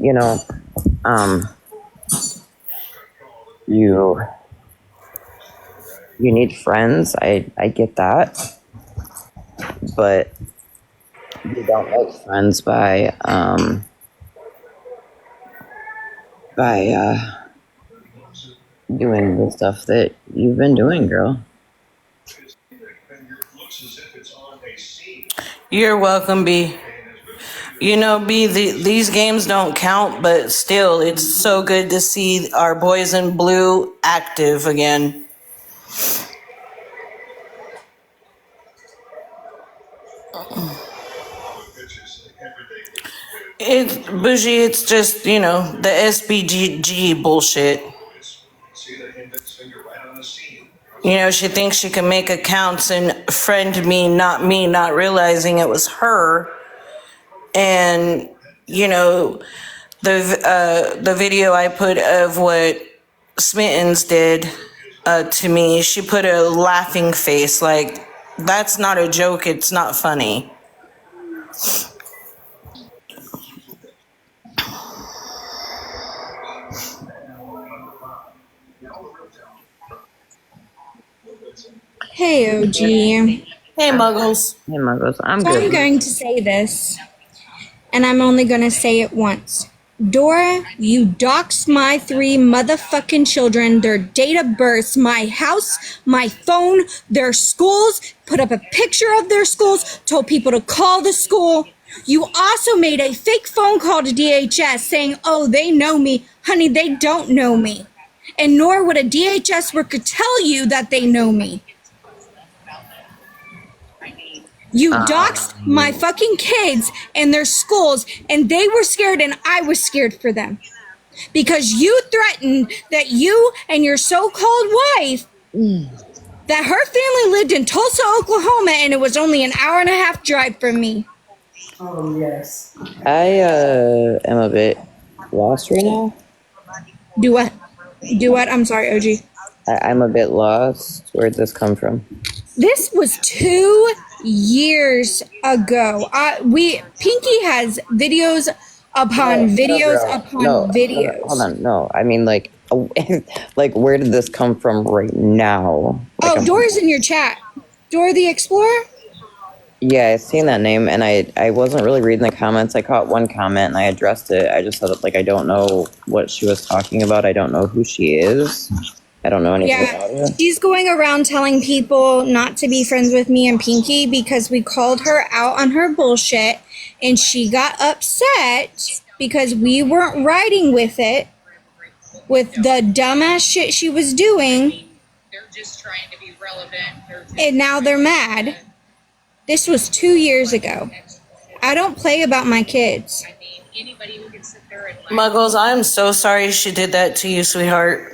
you know, um, you need friends. I get that, but you don't make friends by doing the stuff that you've been doing, girl. You're welcome, B. You know, B, these games don't count, but still, it's so good to see our boys in blue active again. It's bougie, it's just, you know, the SBGG bullshit. You know, she thinks she can make accounts and friend me, not realizing it was her. And, you know, the video I put of what Smittens did to me, she put a laughing face. Like, that's not a joke. It's not funny. Hey, OG. Hey, Muggles. Hey, Muggles, I'm So good. I'm going to say this, and I'm only going to say it once. Dora, you doxed my 3 motherfucking children, their date of births, my house, my phone, their schools, put up a picture of their schools, told people to call the school. You also made a fake phone call to DHS saying, oh, they know me. Honey, they don't know me. And nor would a DHS worker tell you that they know me. You doxed my fucking kids and their schools, and they were scared, and I was scared for them. Because you threatened that you and your so-called wife, that her family lived in Tulsa, Oklahoma, and it was only an hour and a half drive from me. Oh, yes. I am a bit lost right now. Do what? Do what? I'm sorry, OG. I'm a bit lost. Where'd this come from? This was 2 years ago. Pinky has videos upon videos upon videos. Hold on, no. I mean, like, like, where did this come from right now? Like, Oh, Dora's in your chat. Dora the Explorer? Yeah, I seen that name, and I wasn't really reading the comments. I caught one comment, and I addressed it. I just said, like, I don't know what she was talking about. I don't know who she is. I don't know anything about her. She's going around telling people not to be friends with me and Pinky because we called her out on her bullshit, and she got upset because we weren't riding with it, with the dumbass shit she was doing. They're just trying to be relevant. And now they're mad. This was 2 years ago. I don't play about my kids. I mean, anybody who can sit there and Muggles, I'm so sorry she did that to you, sweetheart.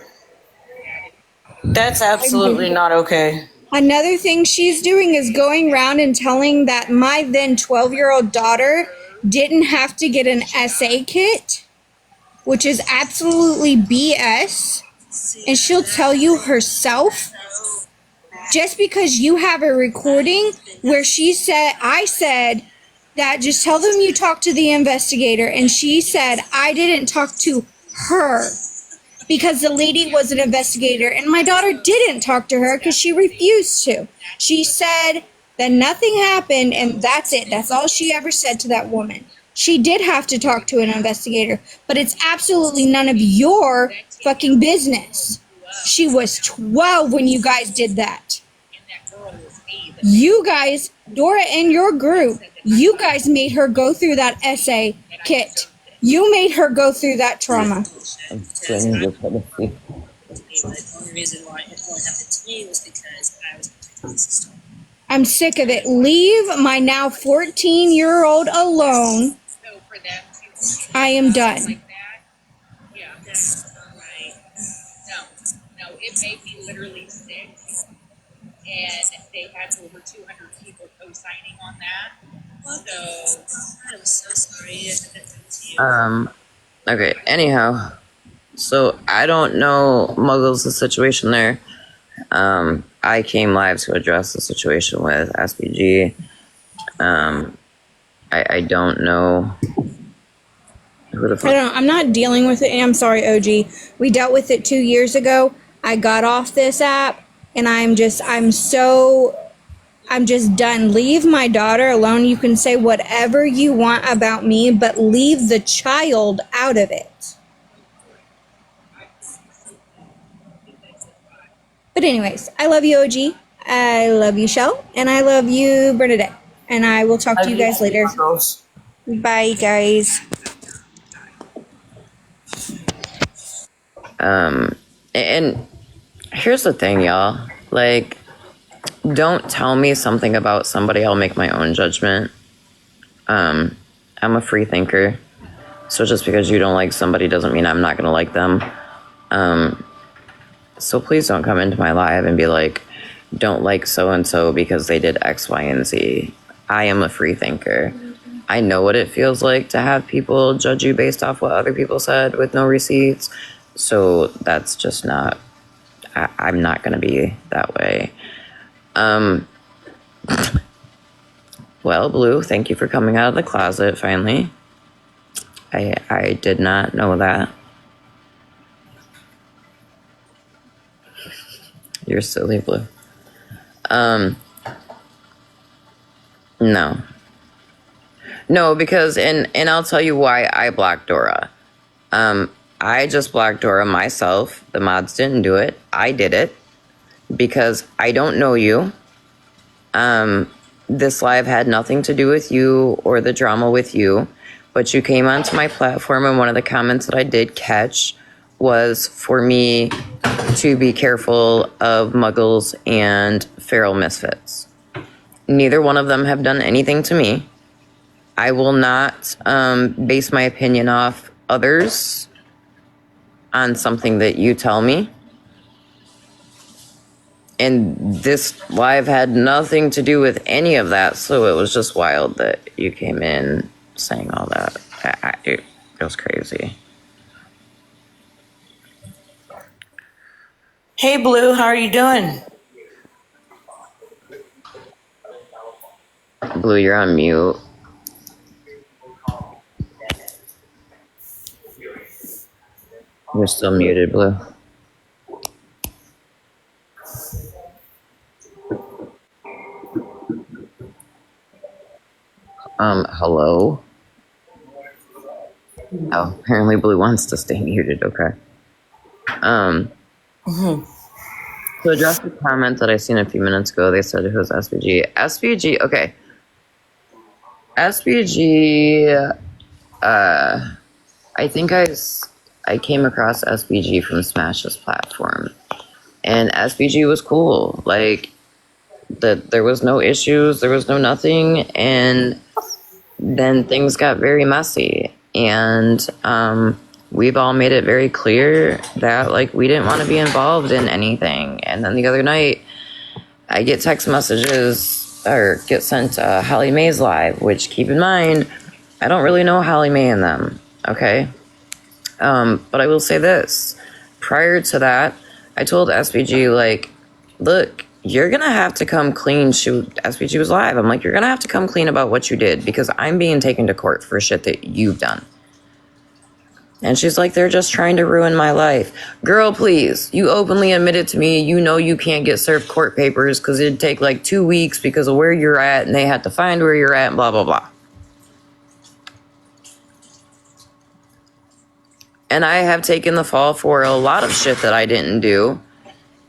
That's absolutely not okay. Another thing she's doing is going around and telling that my then 12-year-old daughter didn't have to get an SA kit, which is absolutely BS. And she'll tell you herself, just because you have a recording where I said that just tell them you talked to the investigator, and she said I didn't talk to her because the lady was an investigator, and my daughter didn't talk to her because she refused to. She said that nothing happened, and that's it. That's all she ever said to that woman. She did have to talk to an investigator, but it's absolutely none of your fucking business. She was 12 when you guys did that. You guys, Dora and your group, you guys made her go through that SA kit. You made her go through that trauma. The only reason why it only happened to me was because I was protecting the system. I'm sick of it. Leave my now 14-year-old alone. I am done. Yeah. Right. No, it made me literally sick. And they had over 200 people co-signing on that. So I'm so sorry that happened to you. Okay, anyhow. So, I don't know Muggles' the situation there. I came live to address the situation with SBG. I don't know Who the I fuck? don't. I'm not dealing with it. And I'm sorry, OG. We dealt with it 2 years ago. I got off this app, and I'm just done. Leave my daughter alone. You can say whatever you want about me, but leave the child out of it. But anyways, I love you, OG. I love you, Shell, and I love you, Bernadette. And I will talk to you guys later. Girls. Bye, guys. And here's the thing, y'all. Like, don't tell me something about somebody. I'll make my own judgment. I'm a free thinker. So just because you don't like somebody doesn't mean I'm not going to like them. So please don't come into my live and be like, don't like so-and-so because they did X, Y, and Z. I am a free thinker. I know what it feels like to have people judge you based off what other people said with no receipts. So that's just not, I'm not going to be that way. Well, Blue, thank you for coming out of the closet finally. I did not know that. You're silly, Blue. No. No, because, and I'll tell you why I blocked Dora. I just blocked Dora myself. The mods didn't do it. I did it because I don't know you. This live had nothing to do with you or the drama with you, but you came onto my platform, and one of the comments that I did catch was for me to be careful of muggles and feral misfits. Neither one of them have done anything to me. I will not base my opinion off others on something that you tell me. And this live had nothing to do with any of that, so it was just wild that you came in saying all that. It was crazy. Hey, Blue, how are you doing? Blue, you're on mute. You're still muted, Blue. Hello? Oh, apparently Blue wants to stay muted, okay. To address the comment that I seen a few minutes ago, they said it was SVG. SVG, okay. SVG, I think I came across SVG from Smash's platform. And SVG was cool. Like, there was no issues, there was no nothing, and then things got very messy. And we've all made it very clear that, like, we didn't want to be involved in anything. And then the other night, I get text messages or get sent Holly Mae's live, which, keep in mind, I don't really know Holly Mae and them, okay? But I will say this. Prior to that, I told SVG, like, look, you're going to have to come clean. SVG was live. I'm like, you're going to have to come clean about what you did because I'm being taken to court for shit that you've done. And she's like, they're just trying to ruin my life. Girl, please. You openly admitted to me, you know you can't get served court papers because it'd take like 2 weeks because of where you're at and they had to find where you're at and blah, blah, blah. And I have taken the fall for a lot of shit that I didn't do.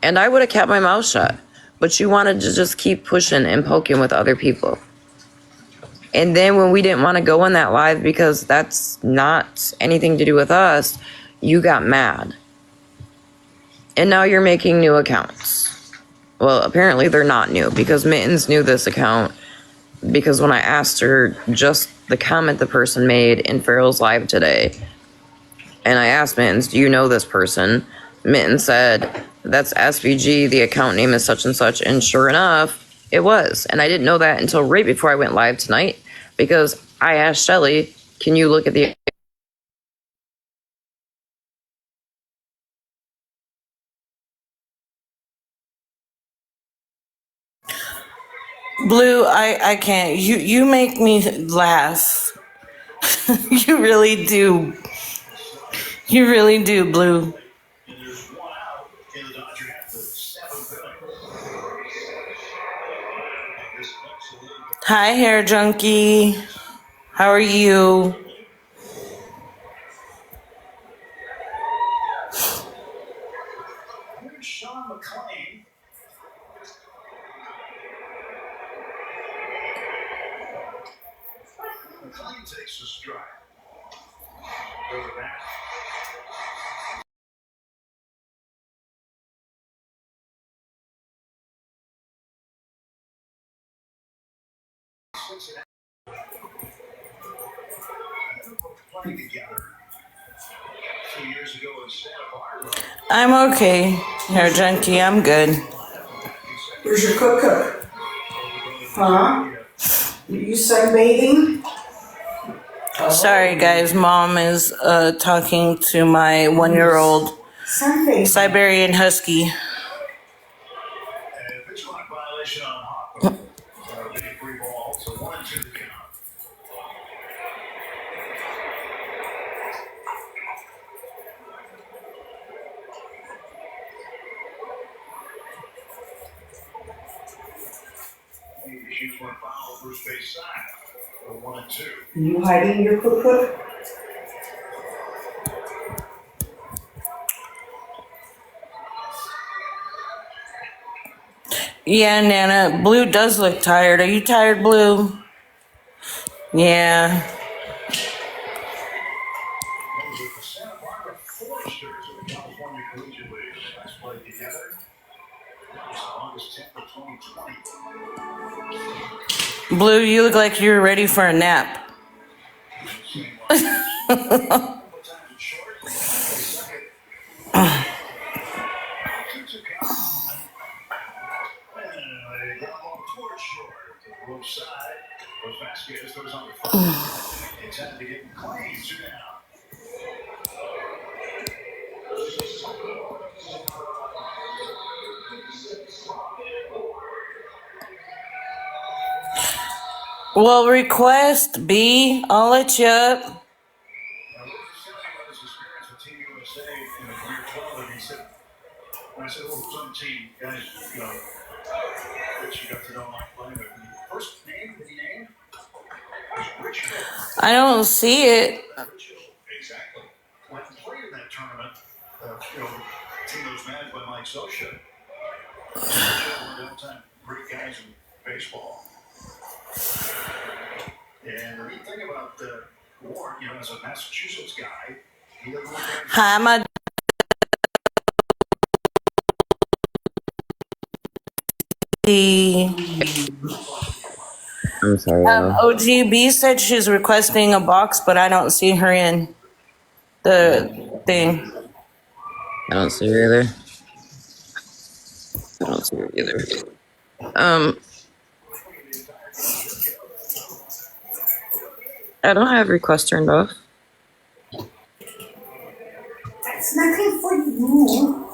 And I would have kept my mouth shut. But you wanted to just keep pushing and poking with other people. And then when we didn't want to go on that live because that's not anything to do with us, you got mad. And now you're making new accounts. Well, apparently they're not new because Mittens knew this account because when I asked her just the comment the person made in Farrell's live today, and I asked Mittens, do you know this person? Mittens said, that's SVG, the account name is such and such, and sure enough, it was. And I didn't know that until right before I went live tonight because I asked Shelly, can you look at the... Blue, I can't. You make me laugh. You really do. You really do, Blue. Hi, hair junkie. How are you? I'm okay, hair junkie. I'm good. Where's your cook? Huh? You sunbathing? Sorry, guys. Mom is talking to my 1-year-old Sunbathing. Siberian Husky. You hiding your cook? Yeah, Nana. Blue does look tired. Are you tired, Blue? Yeah. Blue, you look like you're ready for a nap. Well, request B. I'll let you up. I don't see it. Hi, my I'm sorry. OGB said she's requesting a box, but I don't see her in the thing. I don't see her either. I don't see her either. I don't have request turned off. That's nothing for you.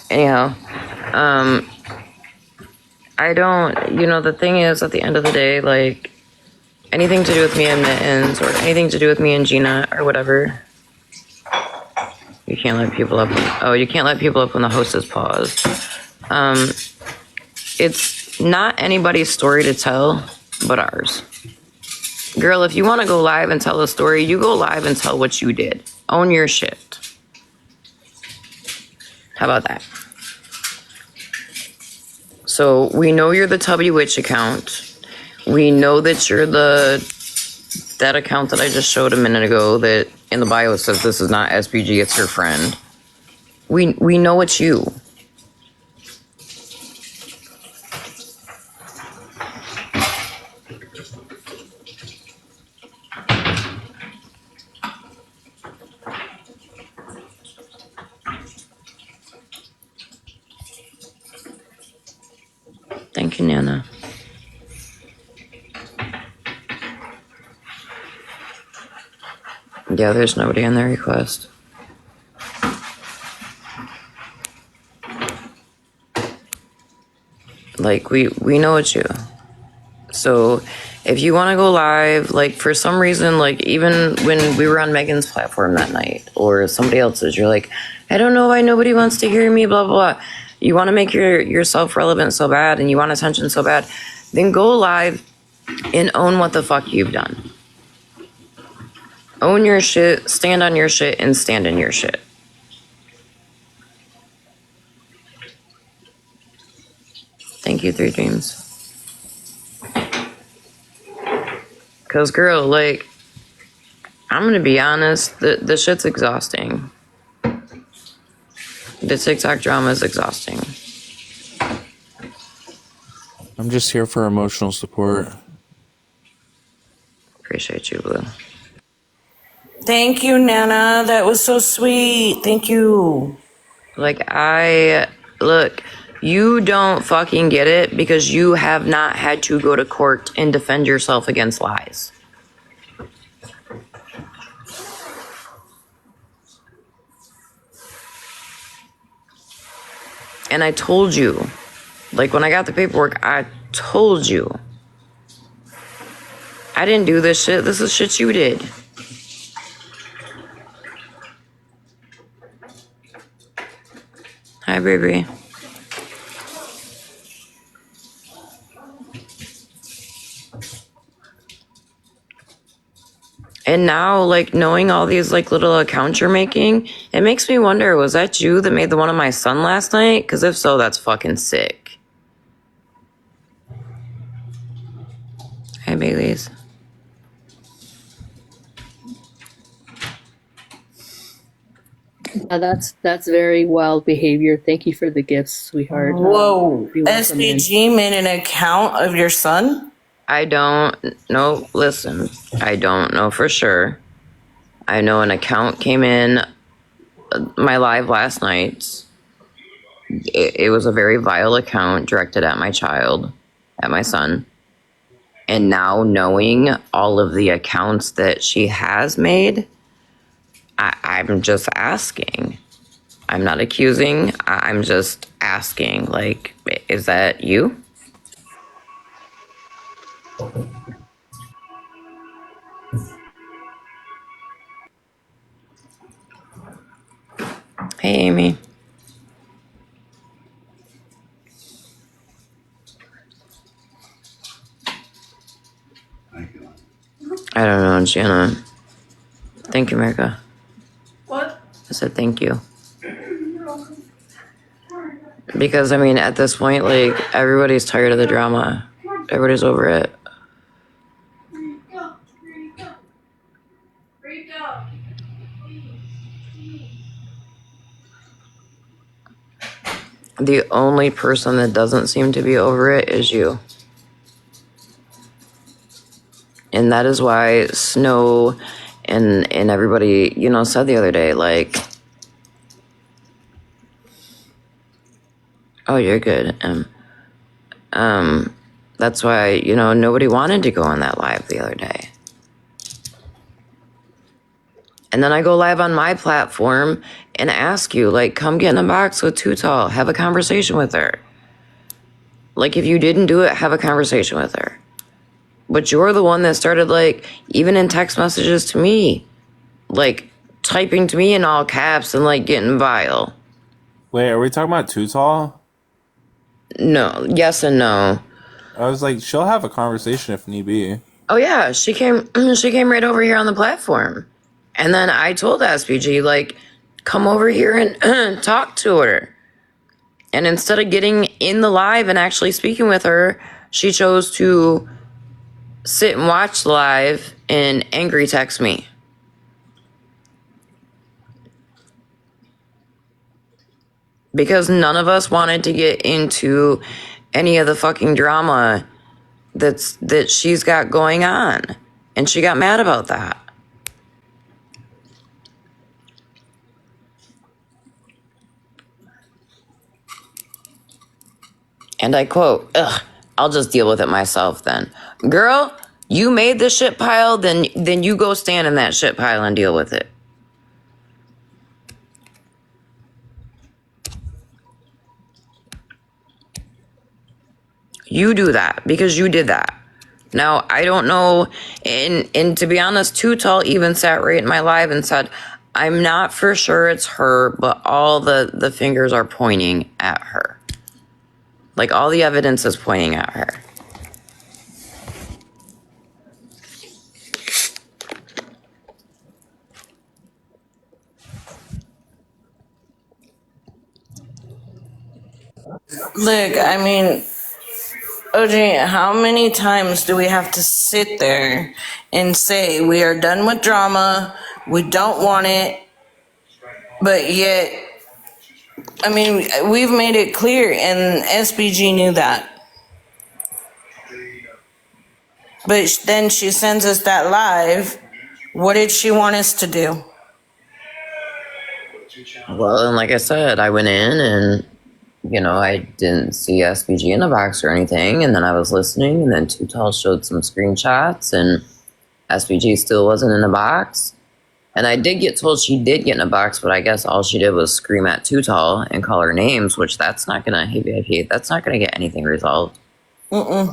Anyhow, I don't, the thing is, at the end of the day, like, anything to do with me and Mittens, or anything to do with me and Gina, or whatever, you can't let people up. You can't let people up when the host is paused. It's not anybody's story to tell, but ours. Girl, if you want to go live and tell a story, you go live and tell what you did. Own your shit. How about that? So we know you're the Tubby Witch account. We know that you're that account that I just showed a minute ago that in the bio says this is not SPG, it's your friend. We know it's you. Thank you, Nana. Yeah, there's nobody on the request. Like, we know it's you. So if you want to go live, like, for some reason, like, even when we were on Megan's platform that night or somebody else's, you're like, I don't know why nobody wants to hear me, blah, blah, blah. You want to make yourself relevant so bad and you want attention so bad, then go live and own what the fuck you've done. Own your shit, stand on your shit, and stand in your shit. Thank you, Three Dreams. Because, girl, like, I'm going to be honest, the shit's exhausting. The TikTok drama is exhausting. I'm just here for emotional support. Appreciate you, Blue. Thank you, Nana. That was so sweet. Thank you. Like, look, you don't fucking get it because you have not had to go to court and defend yourself against lies. And I told you, like, when I got the paperwork, I told you. I didn't do this shit. This is shit you did. Hi, baby. And now, like, knowing all these, like, little accounts you're making, it makes me wonder, was that you that made the one of my son last night? Because if so, that's fucking sick. Hi, Baileys. That's very wild behavior. Thank you for the gifts, sweetheart. Whoa. Be welcome in. SPG made an account of your son? I don't know. Listen, I don't know for sure. I know an account came in my live last night. It was a very vile account directed at my child, at my son. And now knowing all of the accounts that she has made, I'm just asking. I'm not accusing. I'm just asking, like, is that you? Hey, Amy. I don't know, Gianna. Thank you, America. What? I said thank you. Because, I mean, at this point, like, everybody's tired of the drama. Everybody's over it. The only person that doesn't seem to be over it is you. And that is why Snow and everybody, you know, said the other day, like, oh, you're good. That's why, you know, nobody wanted to go on that live the other day. And then I go live on my platform and ask you, like, come get in a box with Too Tall. Have a conversation with her. Like, if you didn't do it, have a conversation with her. But you're the one that started, like, even in text messages to me, like, typing to me in all caps and, like, getting vile. Wait, are we talking about Too Tall? No, yes and no. I was like, she'll have a conversation if need be. Oh, yeah, she came right over here on the platform. And then I told SPG, like, come over here and talk to her. And instead of getting in the live and actually speaking with her, she chose to sit and watch the live and angry text me. Because none of us wanted to get into any of the fucking drama that she's got going on. And she got mad about that. And I quote, ugh, I'll just deal with it myself then. Girl, you made the shit pile, then you go stand in that shit pile and deal with it. You do that because you did that. Now, I don't know, and to be honest, Too Tall even sat right in my live and said, I'm not for sure it's her, but all the fingers are pointing at her. Like, all the evidence is pointing at her. Look, I mean, OJ, how many times do we have to sit there and say we are done with drama, we don't want it, but yet, I mean, we've made it clear, and SBG knew that. But then she sends us that live. What did she want us to do? Well, and like I said, I went in and, I didn't see SPG in the box or anything, and then I was listening, and then Too Tall showed some screenshots, and SPG still wasn't in the box. And I did get told she did get in a box, but I guess all she did was scream at Too Tall and call her names, which that's not gonna, hey VIP, that's not gonna get anything resolved. But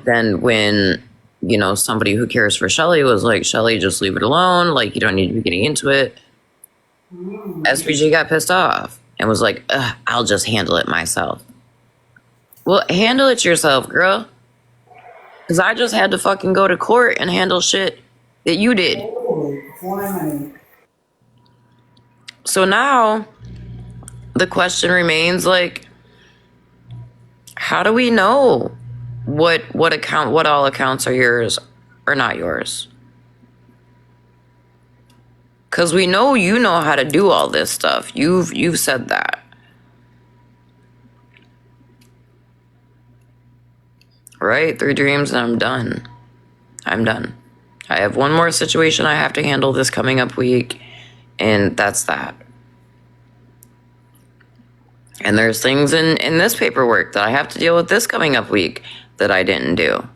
then when, somebody who cares for Shelly was like, Shelly, just leave it alone, like, you don't need to be getting into it. SPG got pissed off and was like, I'll just handle it myself. Well, handle it yourself, girl. Because I just had to fucking go to court and handle shit that you did. So now the question remains, like, how do we know what all accounts are yours or not yours? Because we know you know how to do all this stuff. You've said that. Right? 3 dreams and I'm done. I'm done. I have one more situation I have to handle this coming up week, and that's that. And there's things in this paperwork that I have to deal with this coming up week that I didn't do.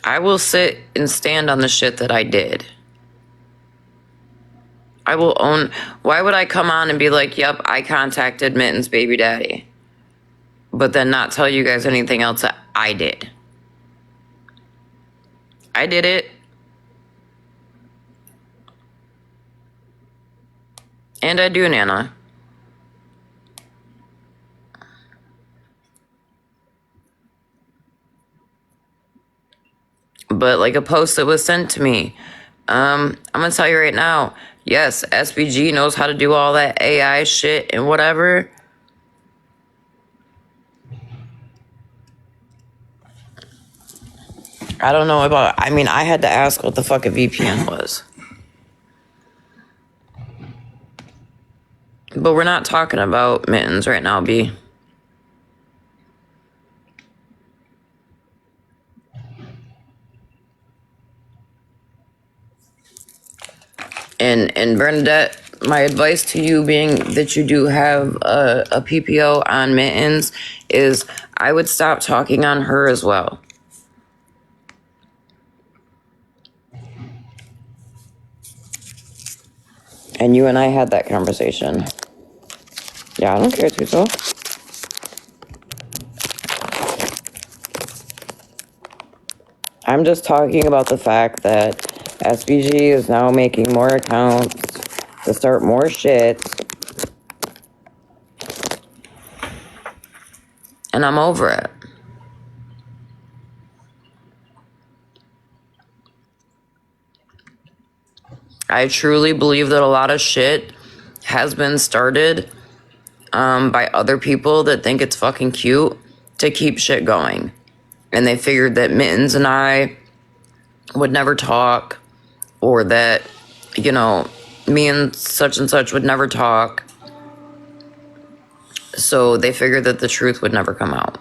I will sit and stand on the shit that I did. I will own. Why would I come on and be like, yep, I contacted Mitten's baby daddy, but then not tell you guys anything else that I did? I did it. And I do, Nana. But like a post that was sent to me, I'm gonna tell you right now, yes, SBG knows how to do all that AI shit and whatever. I don't know about, I mean, I had to ask what the fuck a VPN was. But we're not talking about Mittens right now, B. And Bernadette, my advice to you, being that you do have a PPO on Mittens, is I would stop talking on her as well. And you and I had that conversation. Yeah, I don't care, Tuso. I'm just talking about the fact that SBG is now making more accounts to start more shit. And I'm over it. I truly believe that a lot of shit has been started by other people that think it's fucking cute to keep shit going. And they figured that Mittens and I would never talk, or that, me and such would never talk. So they figured that the truth would never come out.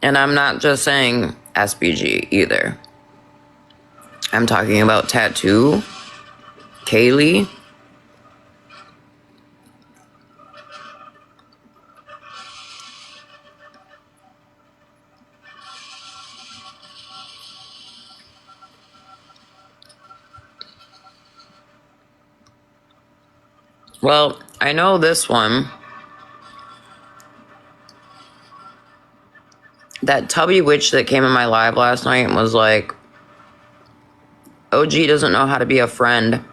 And I'm not just saying SBG either. I'm talking about Tattoo, Kaylee, Well, I know this one. That tubby witch that came in my live last night was like, OG doesn't know how to be a friend.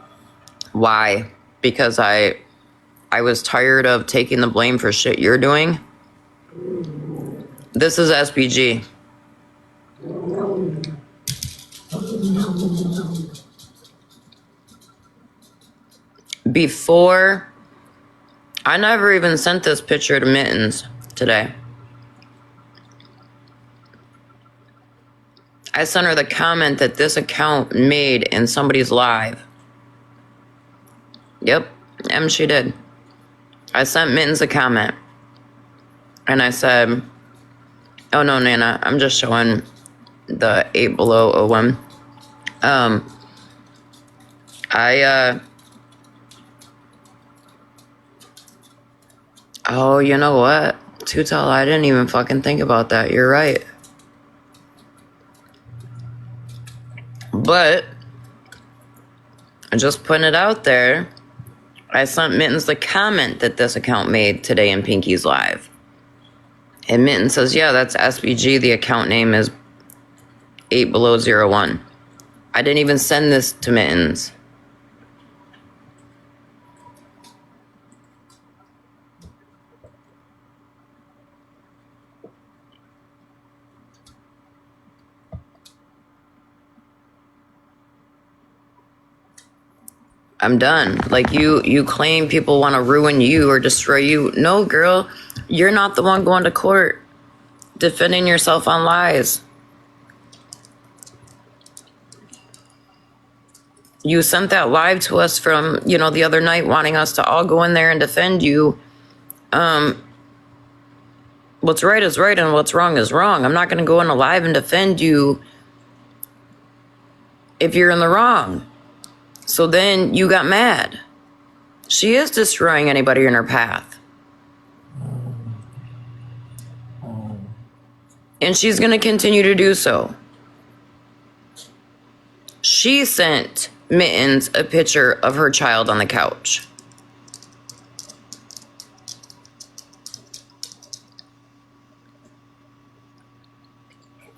Why? Because I was tired of taking the blame for shit you're doing. This is SPG. Before, I never even sent this picture to Mittens today. I sent her the comment that this account made in somebody's live. Yep, and she did. I sent Mittens a comment. And I said, oh no, Nana, I'm just showing the 8 below 01. Oh, you know what? Too tall, I didn't even fucking think about that. You're right. But, just putting it out there, I sent Mittens the comment that this account made today in Pinky's live. And Mittens says, yeah, that's SBG. The account name is 8 below 01. I didn't even send this to Mittens. I'm done. Like, you claim people want to ruin you or destroy you. No, girl, you're not the one going to court defending yourself on lies. You sent that live to us from, the other night wanting us to all go in there and defend you. What's right is right and what's wrong is wrong. I'm not going to go in a live and defend you if you're in the wrong. So then you got mad. She is destroying anybody in her path. And she's going to continue to do so. She sent Mittens a picture of her child on the couch.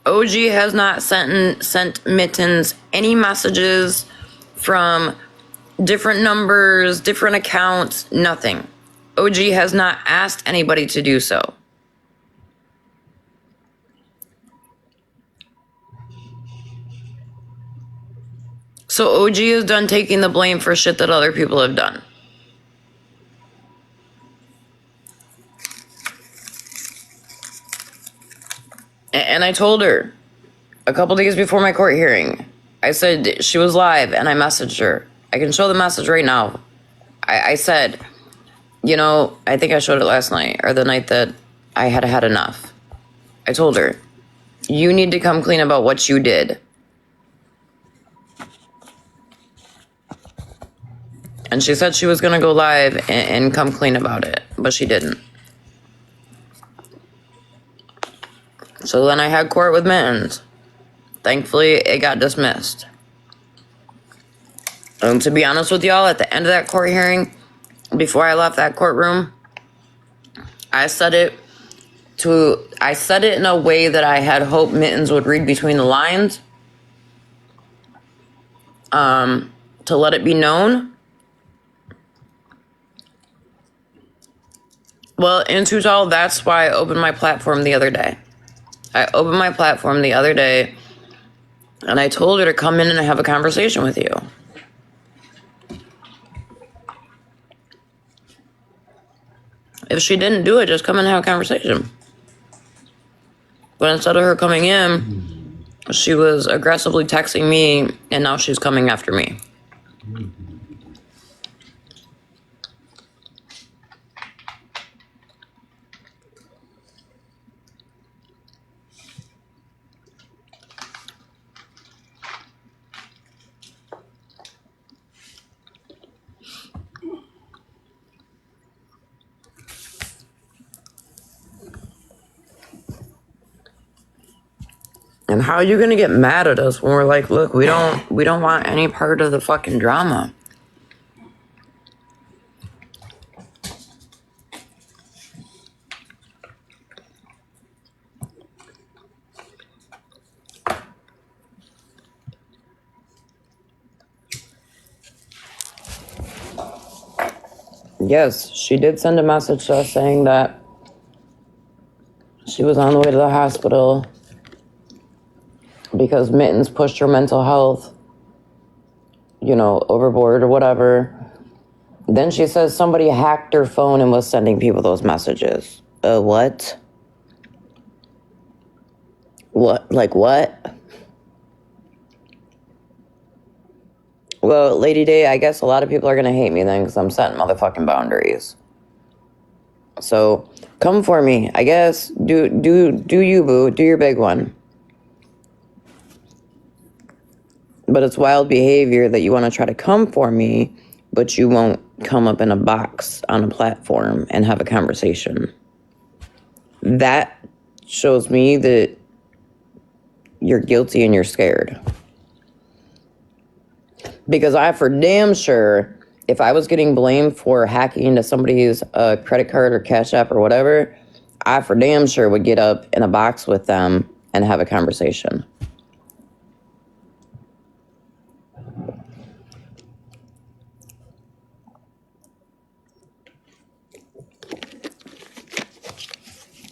OG has not sent Mittens any messages from different numbers, different accounts, nothing. OG has not asked anybody to do so. So OG is done taking the blame for shit that other people have done. And I told her a couple days before my court hearing, I said she was live and I messaged her. I can show the message right now. I said, I think I showed it last night or the night that I had had enough. I told her, you need to come clean about what you did. And she said she was going to go live and come clean about it, but she didn't. So then I had court with Mittens. Thankfully, it got dismissed. And to be honest with y'all, at the end of that court hearing, before I left that courtroom, I said it in a way that I had hoped Mittens would read between the lines, to let it be known. Well, in Tutal, that's why I opened my platform the other day. I opened my platform the other day, and I told her to come in and have a conversation with you. If she didn't do it, just come in and have a conversation. But instead of her coming in, she was aggressively texting me, and now she's coming after me. And how are you gonna get mad at us when we're like, look, we don't want any part of the fucking drama. Yes, she did send a message to us saying that she was on the way to the hospital because Mittens pushed her mental health, overboard or whatever. Then she says somebody hacked her phone and was sending people those messages. What? What? Like what? Well, Lady Day, I guess a lot of people are going to hate me then because I'm setting motherfucking boundaries. So, come for me. I guess, do you, boo. Do your big one. But it's wild behavior that you want to try to come for me, but you won't come up in a box on a platform and have a conversation. That shows me that you're guilty and you're scared. Because I for damn sure, if I was getting blamed for hacking into somebody's credit card or Cash App or whatever, I for damn sure would get up in a box with them and have a conversation.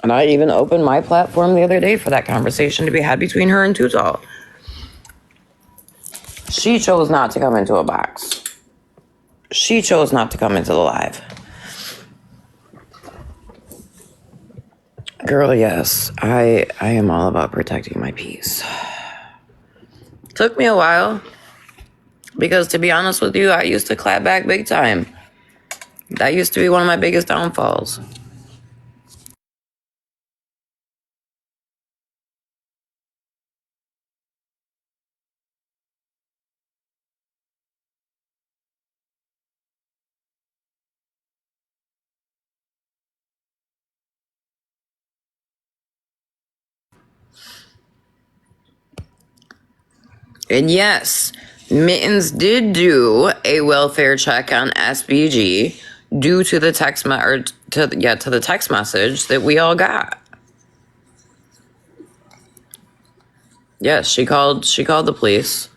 And I even opened my platform the other day for that conversation to be had between her and Tutal. She chose not to come into a box. She chose not to come into the live. Girl, yes, I am all about protecting my peace. Took me a while, because to be honest with you, I used to clap back big time. That used to be one of my biggest downfalls. And yes, Mittens did do a welfare check on SBG due to the text to the text message that we all got. Yes, she called the police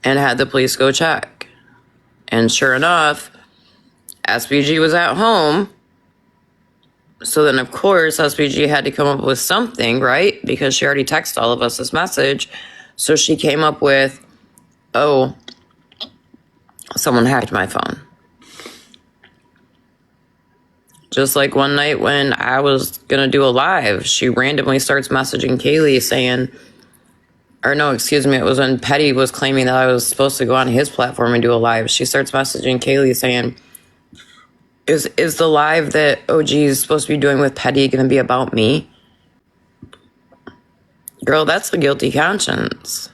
and had the police go check. And sure enough, SBG was at home. So then, of course, SBG had to come up with something, right? Because she already texted all of us this message. So she came up with, oh, someone hacked my phone. Just like one night when I was going to do a live, she randomly starts messaging Kaylee saying, or no, excuse me, it was when Petty was claiming that I was supposed to go on his platform and do a live. She starts messaging Kaylee saying, is the live that OG is supposed to be doing with Petty going to be about me? Girl, that's a guilty conscience.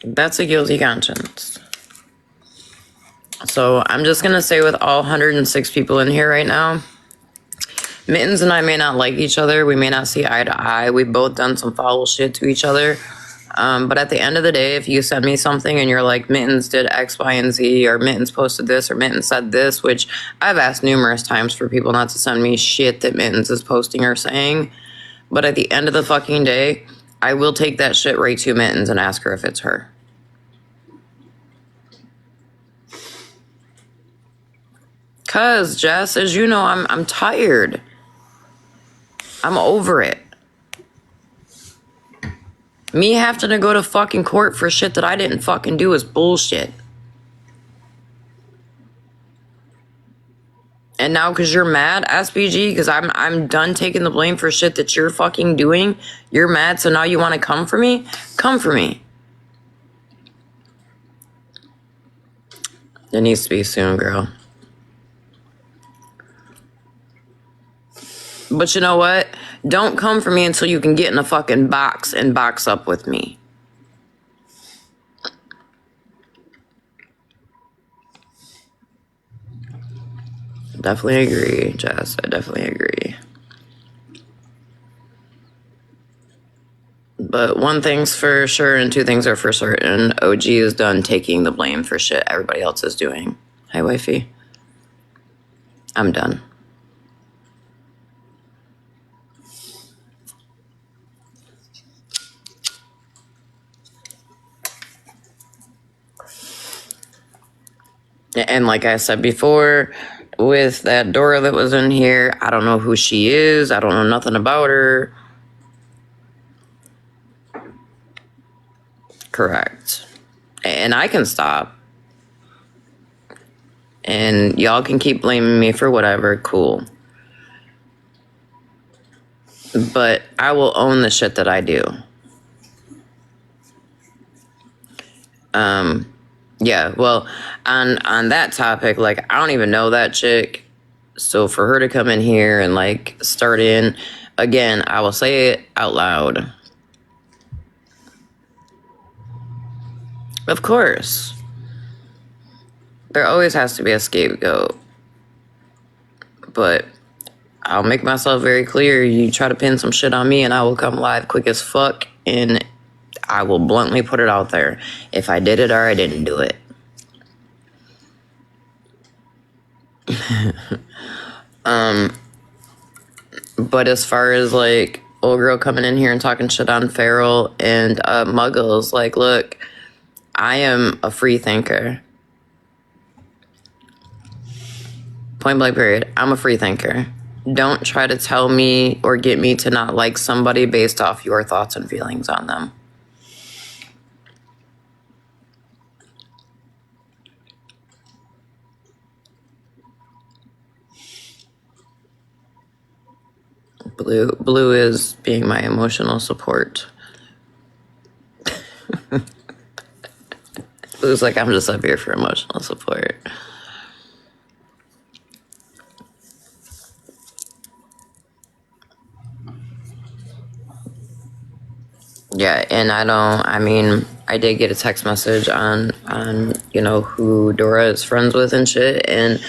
That's a guilty conscience. So I'm just going to say with all 106 people in here right now, Mittens and I may not like each other. We may not see eye to eye. We've both done some foul shit to each other. But at the end of the day, if you send me something and you're like, Mittens did X, Y, and Z, or Mittens posted this, or Mittens said this, which I've asked numerous times for people not to send me shit that Mittens is posting or saying. But at the end of the fucking day, I will take that shit right to Mittens and ask her if it's her. Cause, Jess, as you know, I'm tired. I'm over it. Me having to go to fucking court for shit that I didn't fucking do is bullshit. And now because you're mad, SBG, because I'm done taking the blame for shit that you're fucking doing, you're mad, so now you want to come for me? Come for me. It needs to be soon, girl. But you know what? Don't come for me until you can get in a fucking box and box up with me. Definitely agree, Jess. I definitely agree. But one thing's for sure and two things are for certain. OG is done taking the blame for shit everybody else is doing. Hi, wifey. I'm done. And like I said before, with that Dora that was in here, I don't know who she is. I don't know nothing about her. Correct. And I can stop. And y'all can keep blaming me for whatever. Cool. But I will own the shit that I do. Yeah, well, on that topic, like, I don't even know that chick. So for her to come in here and, like, start in, again, I will say it out loud. Of course. There always has to be a scapegoat. But I'll make myself very clear. You try to pin some shit on me and I will come live quick as fuck and I will bluntly put it out there. If I did it or I didn't do it. But as far as like old girl coming in here and talking shit on Feral and Muggles, like, look, I am a free thinker. Point blank period. I'm a free thinker. Don't try to tell me or get me to not like somebody based off your thoughts and feelings on them. Blue is being my emotional support. Blue's like, I'm just up here for emotional support. Yeah, and I did get a text message on you know, who Dora is friends with and shit, and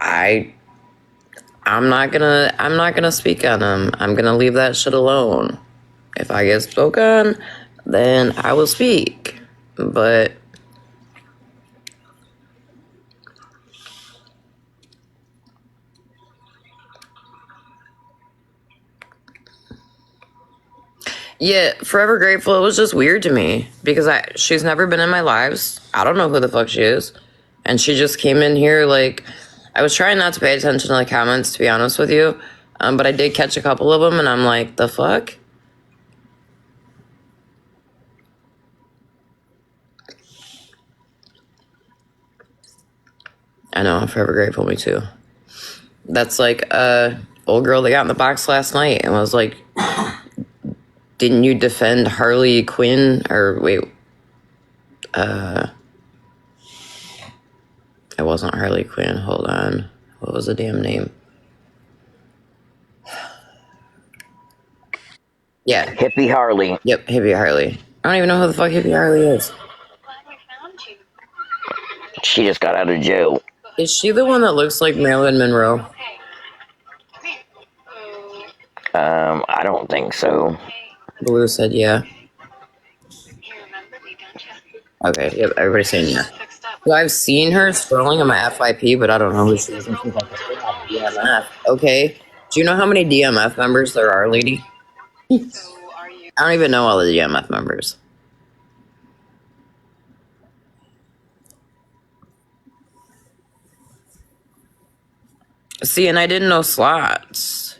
I'm not gonna speak on them. I'm gonna leave that shit alone. If I get spoke on, then I will speak. But yeah, Forever Grateful, it was just weird to me because she's never been in my lives. I don't know who the fuck she is. And she just came in here like, I was trying not to pay attention to the comments, to be honest with you. But I did catch a couple of them and I'm like, the fuck? I know, I'm forever grateful, me too. That's like old girl that got in the box last night and was like, didn't you defend Harley Quinn? Or wait, it wasn't Harley Quinn. Hold on. What was the damn name? Yeah. Hippie Harley. Yep, Hippie Harley. I don't even know who the fuck Hippie Harley is. She just got out of jail. Is she the one that looks like Marilyn Monroe? I don't think so. Blue said yeah. Okay, yep, everybody's saying yeah. So I've seen her scrolling on my FYP, but I don't know who she is. And she's like, DMF. Okay. Do you know how many DMF members there are, lady? I don't even know all the DMF members. See, and I didn't know slots.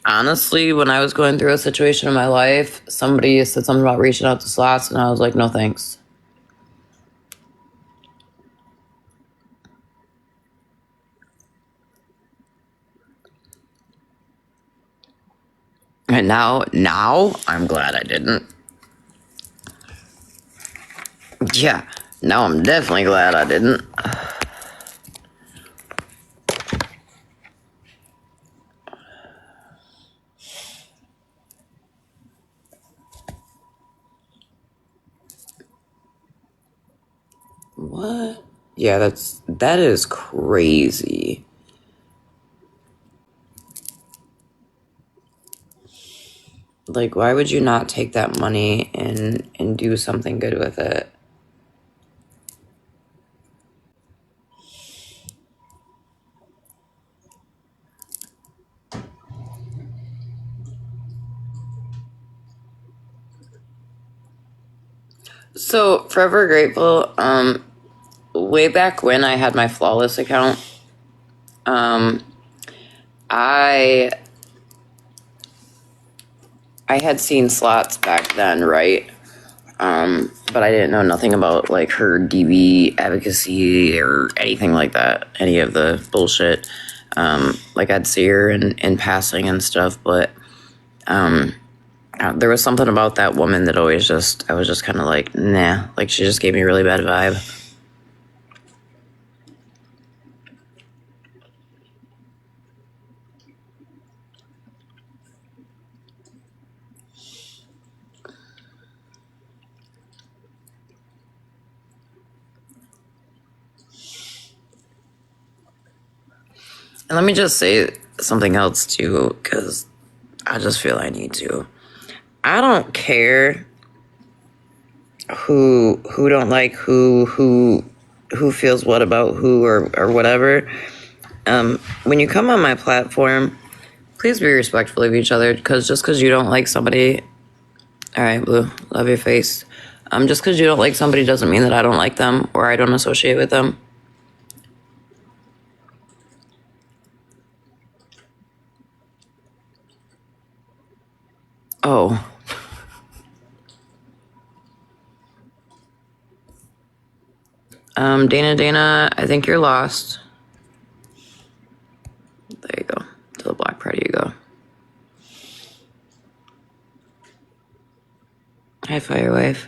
Honestly, when I was going through a situation in my life, somebody said something about reaching out to slots, and I was like, no thanks. And now I'm glad I didn't. Yeah, now I'm definitely glad I didn't. What? Yeah, that is crazy. Like, why would you not take that money and do something good with it? So Forever Grateful, way back when I had my Flawless account, I had seen Slots back then, right? But I didn't know nothing about like her DV advocacy or anything like that, any of the bullshit. Like I'd see her in passing and stuff, but there was something about that woman that always I was just kind of like, nah, like she just gave me a really bad vibe. And let me just say something else too, because I just feel I need to. I don't care who don't like who feels what about who or whatever. When you come on my platform, please be respectful of each other, because just because you don't like somebody, all right, Blue, love your face. Just because you don't like somebody doesn't mean that I don't like them or I don't associate with them. Oh. Dana, I think you're lost. There you go. To the black party you go. Hi, Firewave.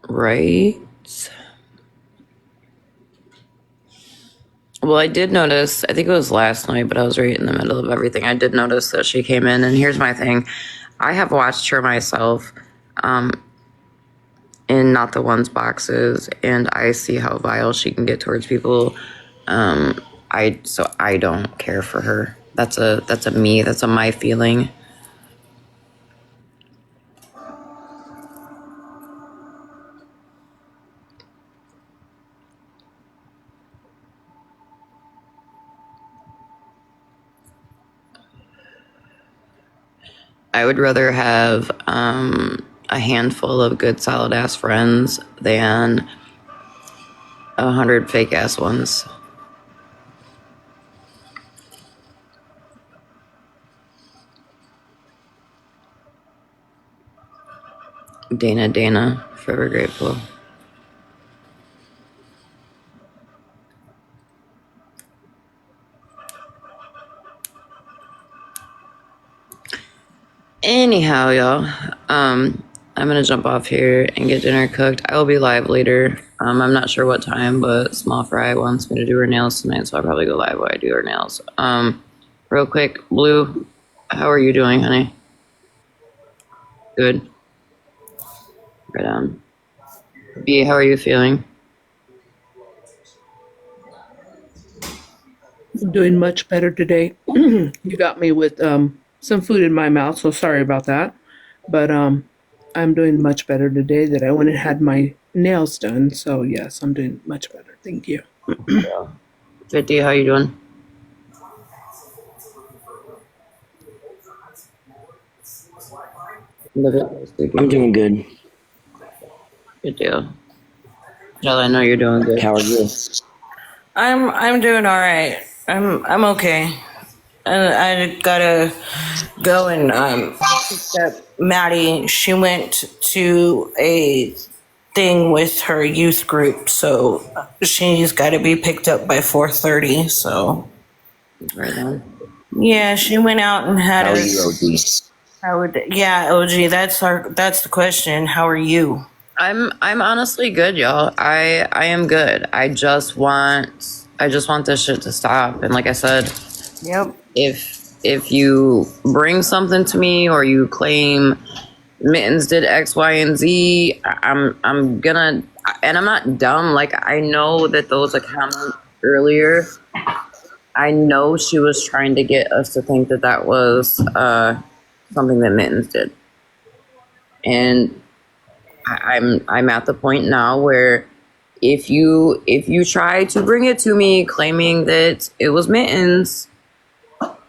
Right. Well, I did notice, I think it was last night, but I was right in the middle of everything. I did notice that she came in, and here's my thing. I have watched her myself in Not the Ones boxes, and I see how vile she can get towards people. So I don't care for her. That's a me, that's a my feeling. I would rather have a handful of good, solid ass friends than 100 fake ass ones. Dana, forever grateful. Anyhow, y'all, I'm gonna jump off here and get dinner cooked. I will be live later. I'm not sure what time, but Small Fry wants me to do her nails tonight, so I'll probably go live while I do her nails. Real quick, Blue, how are you doing, honey? Good. Right on. B, how are you feeling? I'm doing much better today. You got me with some food in my mouth, so sorry about that. But I'm doing much better today that I went and had my nails done. So yes, I'm doing much better. Thank you. 50, how you doing? I'm doing good. Good deal. Jill, I know you're doing good. How are you? I'm doing all right. I'm okay. And I gotta go and pick up Maddie. She went to a thing with her youth group, so she's got to be picked up by 4:30. So Right on. yeah, she went out and had How are a. you, OG? Yeah, OG. That's the question. How are you? I'm honestly good, y'all. I am good. I just want this shit to stop. And like I said, Yep. if you bring something to me or you claim Mittens did X, Y, and Z, I'm gonna, and I'm not dumb. Like I know that those comments earlier, I know she was trying to get us to think that was something that Mittens did. And I'm at the point now where if you try to bring it to me claiming that it was Mittens,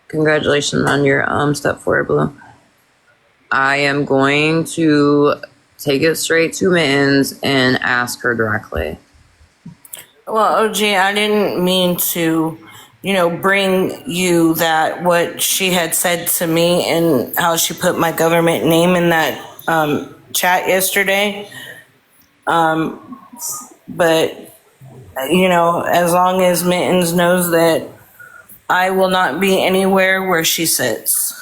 congratulations on your step forward, Blue. I am going to take it straight to Mittens and ask her directly. Well, OG, I didn't mean to, bring you that what she had said to me and how she put my government name in that chat yesterday. But, as long as Mittens knows that I will not be anywhere where she sits.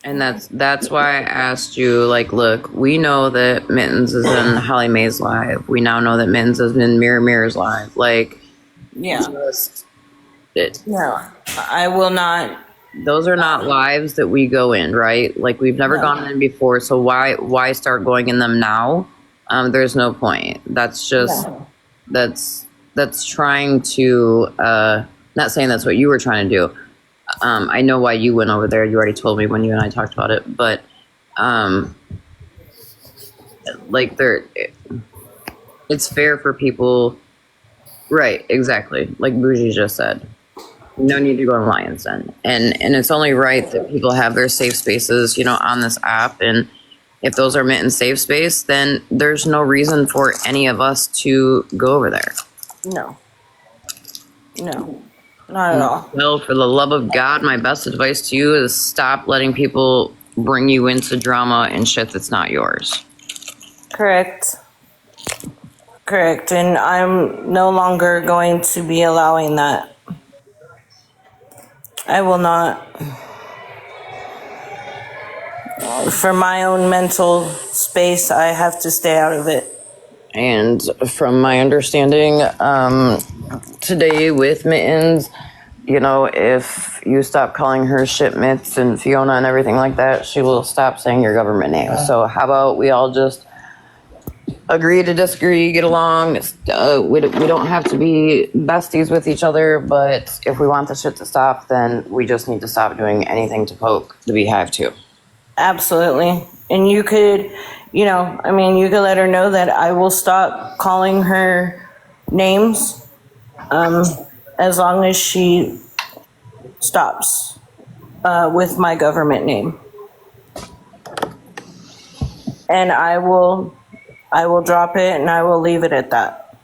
And that's why I asked you, like, look, we know that Mittens is in Holly Mae's live. We now know that Mittens is in Mirror's live. Like, Yeah. it, No, I will not. those are not lives that we go in, right? Like, we've never gone in before, so why start going in them now? There's no point. That's just that's trying to not saying that's what you were trying to do. I know why you went over there. You already told me when you and I talked about it, but like it's fair for people, right? Exactly, like Bougie just said. No need to go in Lion's Den, and it's only right that people have their safe spaces, on this app. And if those are Mittens' safe space, then there's no reason for any of us to go over there. No, not at all. Well, for the love of God, my best advice to you is stop letting people bring you into drama and shit that's not yours. Correct. And I'm no longer going to be allowing that. I will not. For my own mental space, I have to stay out of it. And from my understanding, today with Mittens, if you stop calling her shit Mitts and Fiona and everything like that, she will stop saying your government name. So how about we all just agree to disagree, get along. We don't have to be besties with each other, but if we want the shit to stop, then we just need to stop doing anything to poke the beehive too. Absolutely. And you could, you could let her know that I will stop calling her names as long as she stops with my government name. And I will drop it and I will leave it at that.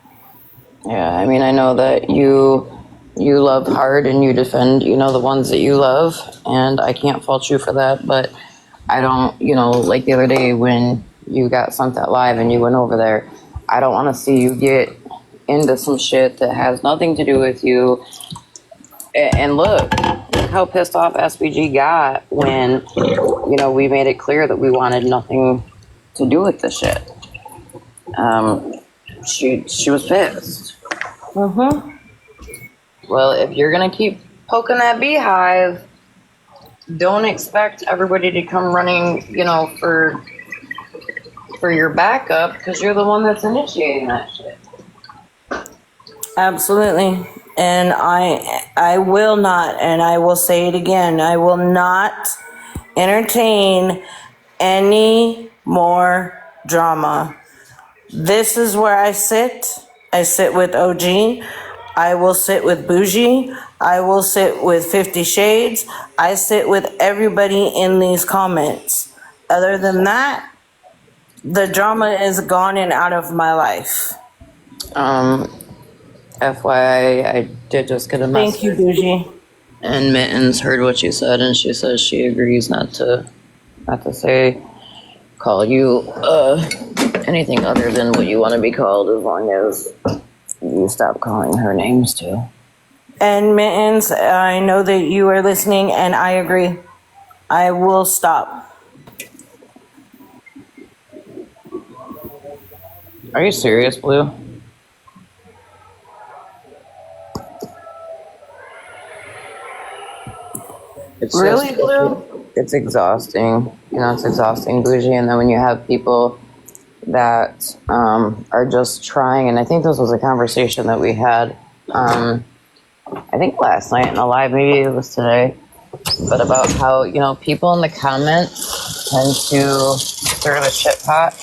Yeah, I mean, I know that you love hard and you defend, the ones that you love, and I can't fault you for that, but I don't, like the other day when you got Sunset Live and you went over there, I don't want to see you get into some shit that has nothing to do with you. And look how pissed off SBG got when, we made it clear that we wanted nothing to do with this shit. She was pissed. Well, if you're gonna keep poking that beehive, don't expect everybody to come running, for your backup, because you're the one that's initiating that shit. Absolutely. And I will not, and I will say it again, I will not entertain any more drama. This is where I sit. I sit with OG. I will sit with Bougie. I will sit with 50 Shades. I sit with everybody in these comments. Other than that, the drama is gone and out of my life. FYI, I did just get a message. Thank you, Bougie. And Mittens heard what you said, and she says she agrees not to call you anything other than what you want to be called, as long as you stop calling her names too. And Mittens, I know that you are listening, and I agree. I will stop. Are you serious, Blue? It's Really, just, Blue? It's exhausting. It's exhausting, Bougie. And then when you have people that are just trying, and I think this was a conversation that we had, I think last night in a live, maybe it was today, but about how, you know, people in the comments tend to stir the shit pot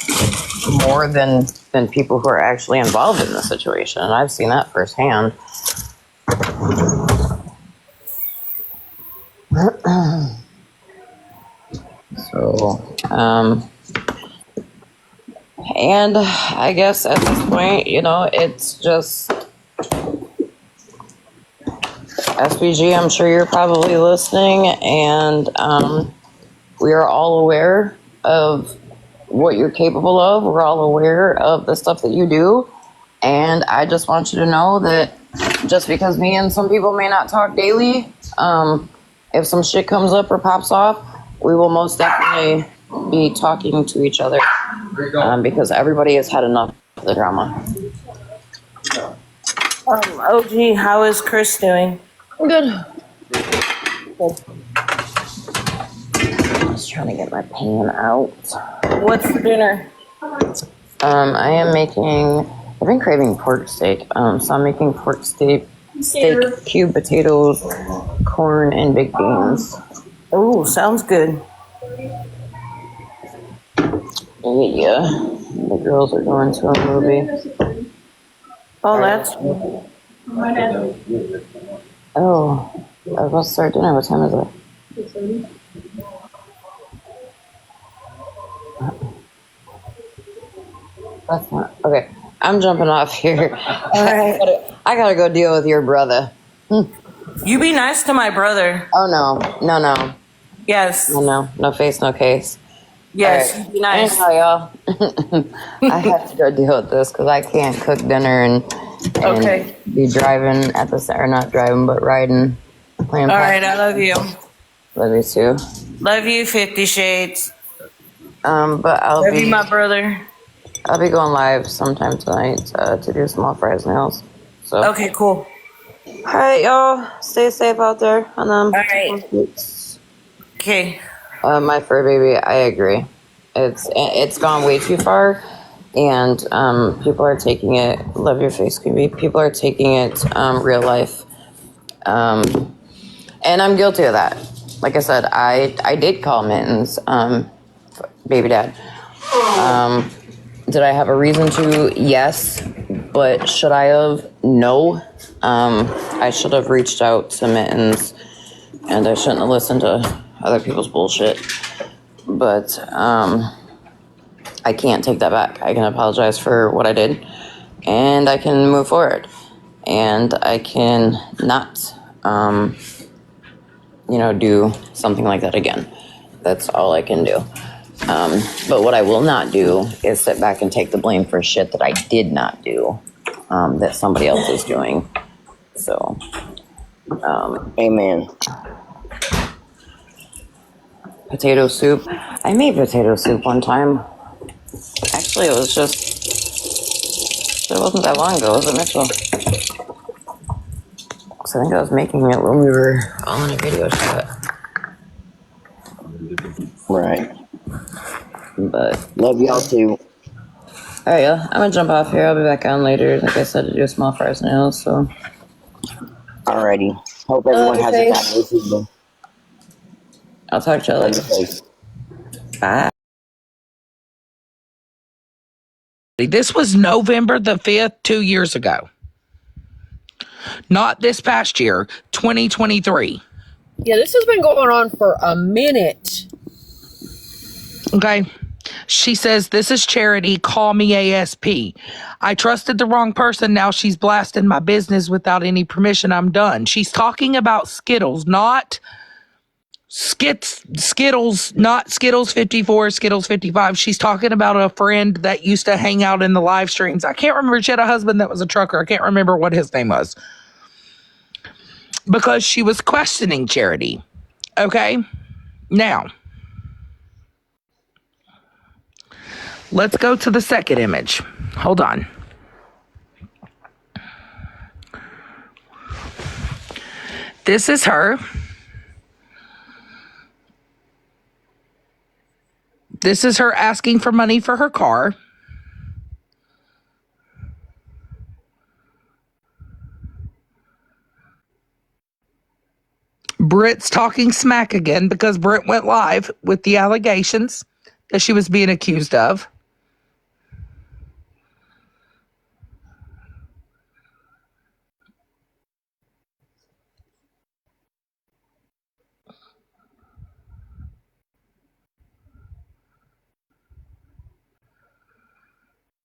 more than people who are actually involved in the situation. And I've seen that firsthand. So, and I guess at this point, you know, it's just SPG. I'm sure you're probably listening, and we are all aware of what you're capable of. We're all aware of the stuff that you do, and I just want you to know that just because me and some people may not talk daily, if some shit comes up or pops off, we will most definitely be talking to each other, because everybody has had enough of the drama. OG, how is Chris doing? Good. Just trying to get my pan out. What's for dinner? I am making, I've been craving pork steak. So I'm making pork steak, cube potatoes, corn, and baked beans. Oh, sounds good. Yeah. The girls are going to a movie. Oh, that's Oh, I was about to start dinner. What time is it? That's not, okay. I'm jumping off here. all right. I gotta go deal with your brother. You be nice to my brother. Oh no. Yes. No face, no case. Yes, All right. be nice. Anyhow, y'all, I have to go deal with this because I can't cook dinner and Okay. be driving at the, or not driving, but riding. Playing All right, I love you. Love you too. Love you, 50 Shades. But Love you, my brother. I'll be going live sometime tonight to do small fries nails. So. Okay, cool. All right, y'all. Stay safe out there on them. All right. Okay. My fur baby, I agree. It's gone way too far, and people are taking it. Love your face, Scooby. People are taking it real life, and I'm guilty of that. Like I said, I did call Mittens, baby dad. Did I have a reason to? Yes, but should I have? No. I should have reached out to Mittens, and I shouldn't have listened to other people's bullshit. But I can't take that back. I can apologize for what I did, and I can move forward, and I can not, do something like that again. That's all I can do. But what I will not do is sit back and take the blame for shit that I did not do, that somebody else is doing. So, Amen. potato soup. I made potato soup one time. Actually, it wasn't that long ago, was it, Mitchell? So I think I was making it when we were all in a video chat. Right. But Love y'all too. all right, yeah, I'm gonna jump off here. I'll be back on later. Like I said, to do small fries nails. So Alrighty. Hope everyone has a fabulous evening. I'll talk to you later. Bye. This was November the 5th, 2 years ago. Not this past year, 2023. Yeah, this has been going on for a minute. Okay. She says, "This is Charity. Call me ASP. I trusted the wrong person. Now she's blasting my business without any permission. I'm done." She's talking about Skittles, not Skittles, not Skittles 54, Skittles 55. She's talking about a friend that used to hang out in the live streams. I can't remember. She had a husband that was a trucker. I can't remember what his name was. Because she was questioning Charity. Okay? Now, let's go to the second image. Hold on. This is her. This is her asking for money for her car. Britt's talking smack again because Britt went live with the allegations that she was being accused of.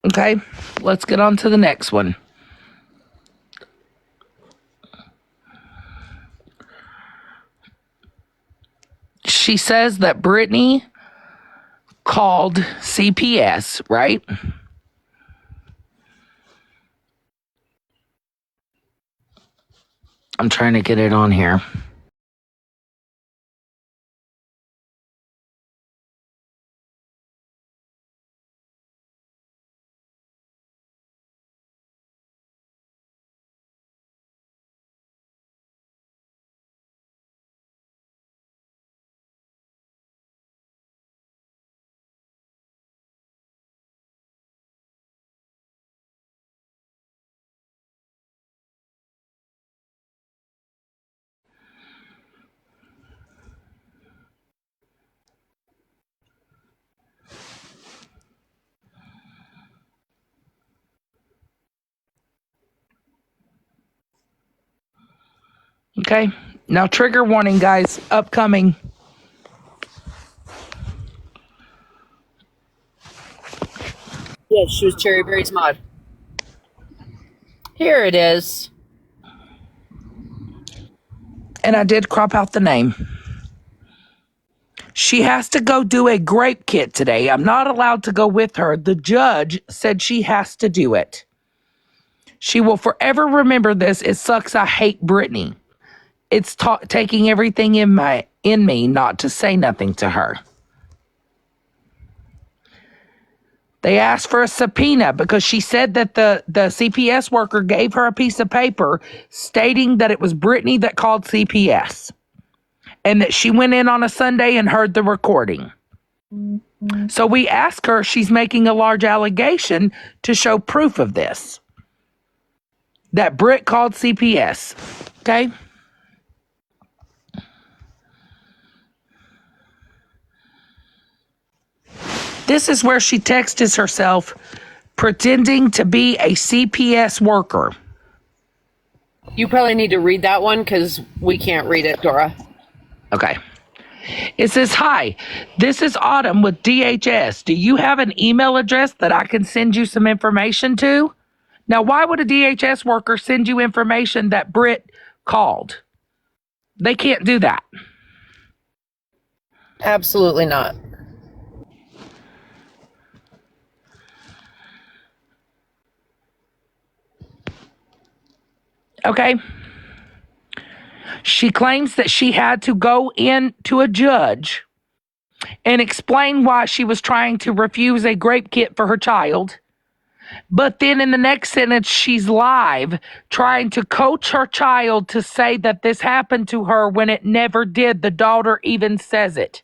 Okay, let's get on to the next one. She says that Brittany called CPS, right? I'm trying to get it on here. Okay, now trigger warning, guys, upcoming. Yes, she was Cherry Berry's mod. Here it is. And I did crop out the name. She has to go do a grape kit today. I'm not allowed to go with her. The judge said she has to do it. She will forever remember this. It sucks. I hate Brittany. It's taking everything in me not to say nothing to her. They asked for a subpoena because she said that the CPS worker gave her a piece of paper stating that it was Brittany that called CPS and that she went in on a Sunday and heard the recording. So we asked her, she's making a large allegation to show proof of this, that Britt called CPS. Okay? This is where she texts herself pretending to be a CPS worker. You probably need to read that one because we can't read it, Dora. Okay. It says, "Hi, this is Autumn with DHS. Do you have an email address that I can send you some information to?" Now, why would a DHS worker send you information that Britt called? They can't do that. Absolutely not. Okay. She claims that she had to go in to a judge and explain why she was trying to refuse a grape kit for her child. But then in the next sentence, she's live trying to coach her child to say that this happened to her when it never did. The daughter even says it.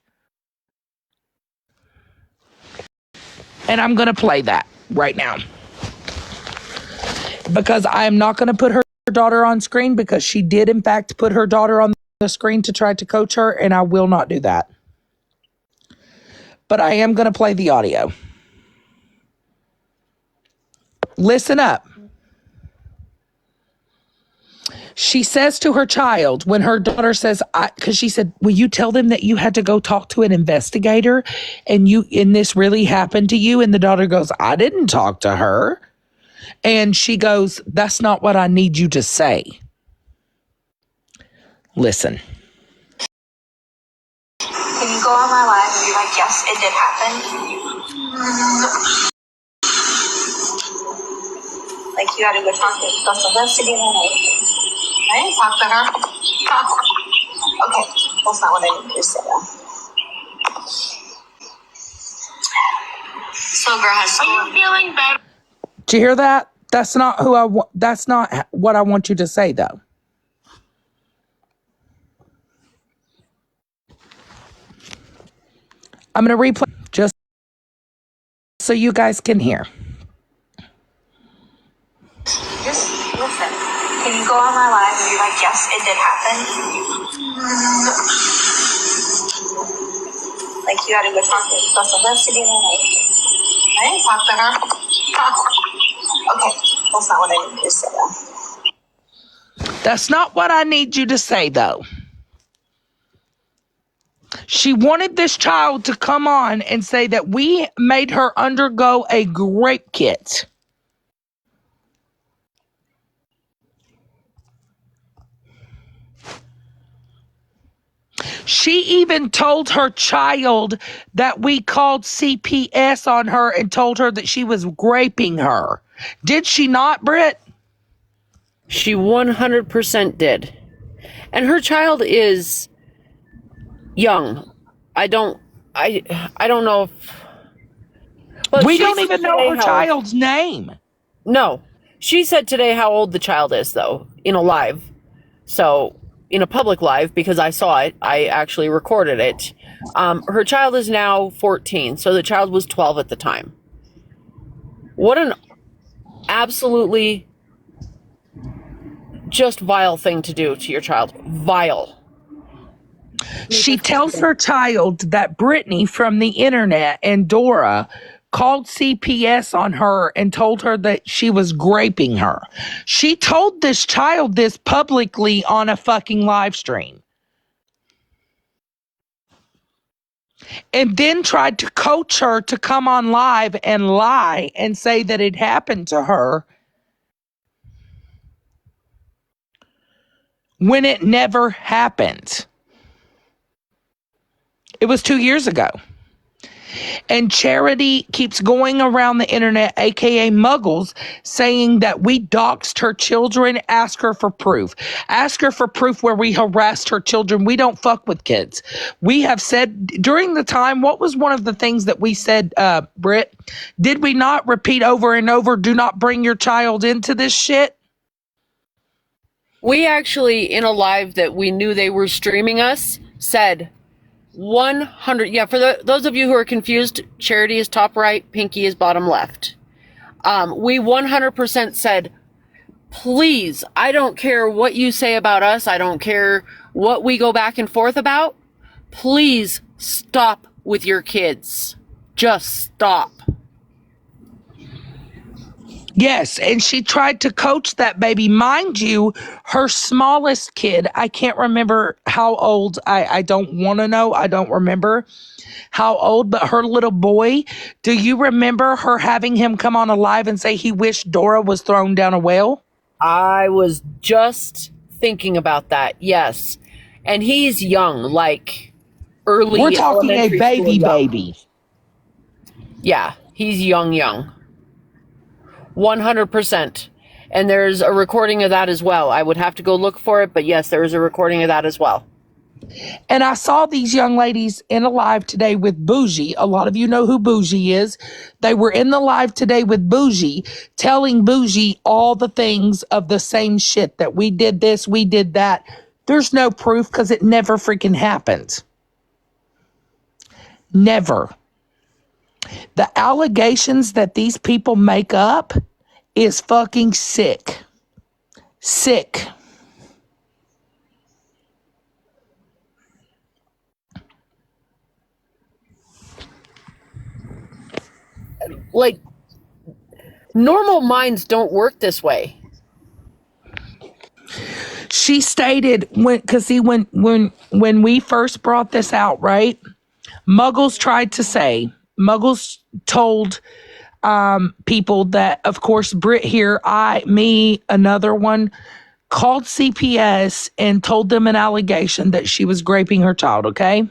And I'm going to play that right now. Because I am not going to put her daughter on screen because she did in fact put her daughter on the screen to try to coach her, and I will not do that. But I am going to play the audio. Listen up. She says to her child when her daughter says, because she said, "Will you tell them that you had to go talk to an investigator and this really happened to you?" And the daughter goes, "I didn't talk to her." And she goes, "That's not what I need you to say." Listen. Can you go on my live and be like, "Yes, it did happen"? Like, you gotta go talk to the special investigator. I didn't talk to her. Okay, that's not what I need you to say though. So, girl has school. Are you feeling better? Did you hear that? That's not that's not what I want you to say, though. I'm going to replay just so you guys can hear. Just listen. Can you go on my live and be like, yes, it did happen? Like, you gotta go talk to Special Investigator. I didn't talk to her. Okay, that's not what I need to say, though. That's not what I need you to say, though. She wanted this child to come on and say that we made her undergo a grape kit. She even told her child that we called CPS on her and told her that she was raping her. Did she not, Britt? She 100% did. And her child is young. I don't know if... But we she don't said even know today her how- child's name. No. She said today how old the child is, though, in a live. So, in a public live, because I saw it, I actually recorded it. Her child is now 14, so the child was 12 at the time. What an absolutely just vile thing to do to your child. Vile. She tells her child that Brittany from the internet and Dora called CPS on her and told her that she was graping her. She told this child this publicly on a fucking live stream. And then tried to coach her to come on live and lie and say that it happened to her when it never happened. It was 2 years ago. And Charity keeps going around the internet, aka Muggles, saying that we doxed her children. Ask her for proof. Ask her for proof where we harassed her children. We don't fuck with kids. We have said during the time, what was one of the things that we said, Britt? Did we not repeat over and over, do not bring your child into this shit? We actually, in a live that we knew they were streaming us, said 100. Yeah, for those of you who are confused, Charity is top right, Pinky is bottom left. We 100% said, please, I don't care what you say about us. I don't care what we go back and forth about. Please stop with your kids. Just stop. Yes, and she tried to coach that baby. Mind you, her smallest kid, I can't remember how old. I don't want to know. I don't remember how old, but her little boy, do you remember her having him come on a live and say he wished Dora was thrown down a well? I was just thinking about that, yes. And he's young, like early. We're talking a elementary baby school young. baby. Yeah, he's young. 100%. And there's a recording of that as well. I would have to go look for it, but yes, there is a recording of that as well. And I saw these young ladies in a live today with Bougie. A lot of you know who Bougie is. They were in the live today with Bougie, telling Bougie all the things of the same shit, that we did this, we did that. There's no proof because it never freaking happened. Never. The allegations that these people make up is fucking sick. Sick. Like, normal minds don't work this way. She stated when we first brought this out, right? Muggles told people that, of course, Britt here, another one, called CPS and told them an allegation that she was raping her child, okay?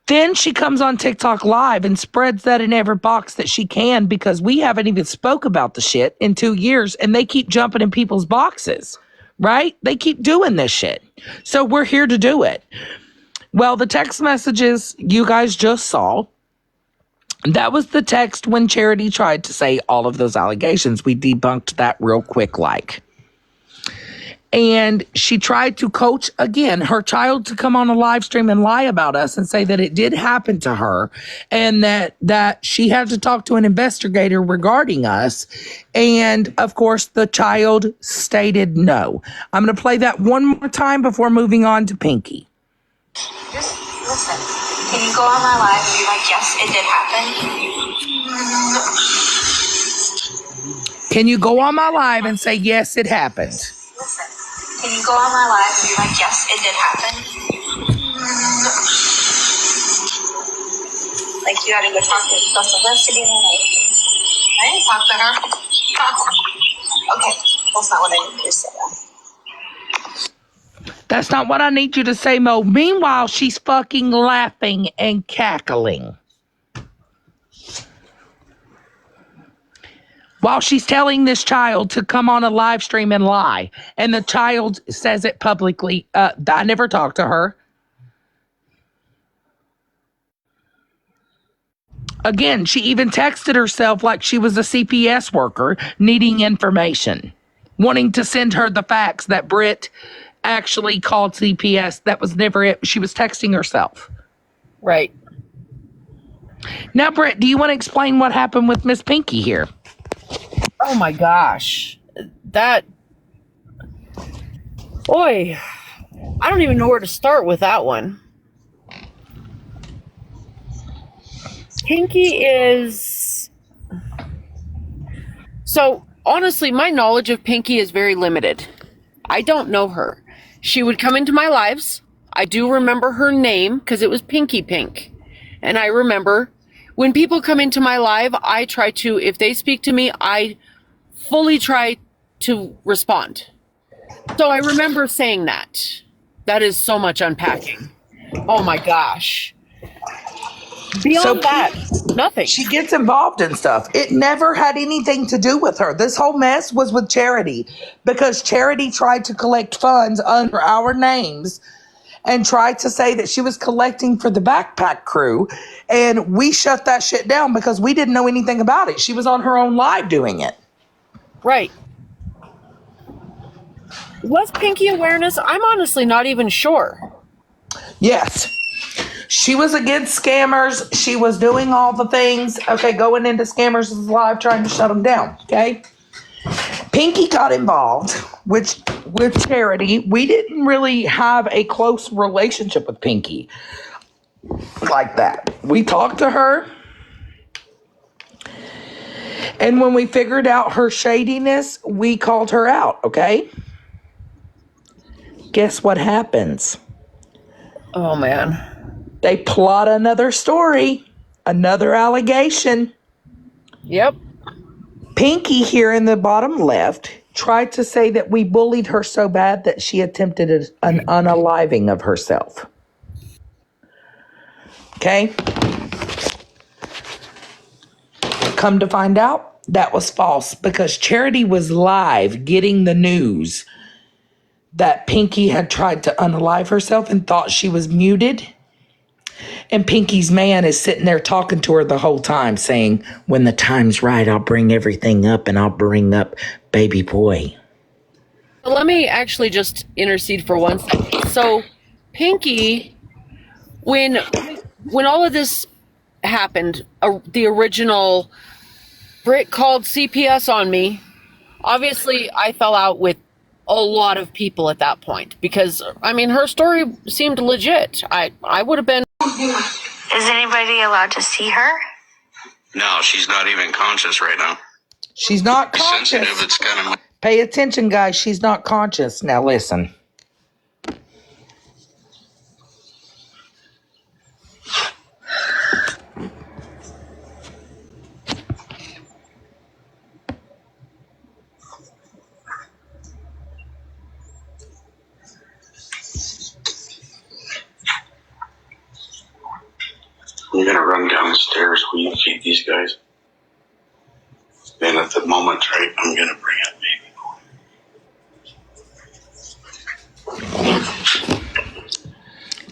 Then she comes on TikTok live and spreads that in every box that she can, because we haven't even spoke about the shit in 2 years and they keep jumping in people's boxes, right? They keep doing this shit. So we're here to do it. Well, the text messages you guys just saw, that was the text when Charity tried to say all of those allegations. We debunked that real quick, like. And she tried to coach again her child to come on a live stream and lie about us and say that it did happen to her and that she had to talk to an investigator regarding us. And of course, the child stated no. I'm going to play that one more time before moving on to Pinky. Just listen. Can you go on my live and be like, yes, it did happen? Can you go on my live and say, yes, it happened? Listen. Can you go on my live and be like, yes, it did happen? Like, you gotta go talk to the investigator. I didn't talk to her. Okay, that's not what I need to say. That's not what I need you to say, Mo. Meanwhile, she's fucking laughing and cackling. While she's telling this child to come on a live stream and lie. And the child says it publicly. I never talked to her. Again, she even texted herself like she was a CPS worker needing information. Wanting to send her the facts that Britt actually called CPS. That was never it. She was texting herself. Right. Now, Britt, do you want to explain what happened with Miss Pinky here? Oh my gosh. That. Boy. I don't even know where to start with that one. Pinky is. So, honestly, my knowledge of Pinky is very limited. I don't know her. She would come into my lives. I do remember her name because it was Pinky Pink. And I remember when people come into my live, I try to, if they speak to me, I fully try to respond. So I remember saying that. That is so much unpacking. Oh my gosh. Beyond that, nothing. She gets involved in stuff. It never had anything to do with her. This whole mess was with Charity because Charity tried to collect funds under our names and tried to say that she was collecting for the backpack crew. And we shut that shit down because we didn't know anything about it. She was on her own live doing it. Right. Was Pinky awareness? I'm honestly not even sure. Yes. She was against scammers. She was doing all the things. Okay, going into scammers' live, trying to shut them down. Okay. Pinky got involved with Charity. We didn't really have a close relationship with Pinky like that. We talked to her. And when we figured out her shadiness, we called her out. Okay. Guess what happens? Oh, man. They plot another story, another allegation. Yep. Pinky here in the bottom left tried to say that we bullied her so bad that she attempted an unaliving of herself. Okay? Come to find out, that was false because Charity was live getting the news that Pinky had tried to unalive herself and thought she was muted. And Pinky's man is sitting there talking to her the whole time saying, when the time's right, I'll bring everything up and I'll bring up baby boy. Let me actually just intercede for 1 second. So, Pinky, when all of this happened, the original Britt called CPS on me. Obviously, I fell out with a lot of people at that point because, I mean, her story seemed legit. I would have been. Is anybody allowed to see her? No, she's not even conscious right now. She's not conscious. Sensitive, it's kind of. Pay attention, guys. She's not conscious. Now listen. I'm gonna run downstairs. Will you feed these guys? Then at the moment, right, I'm gonna bring up baby.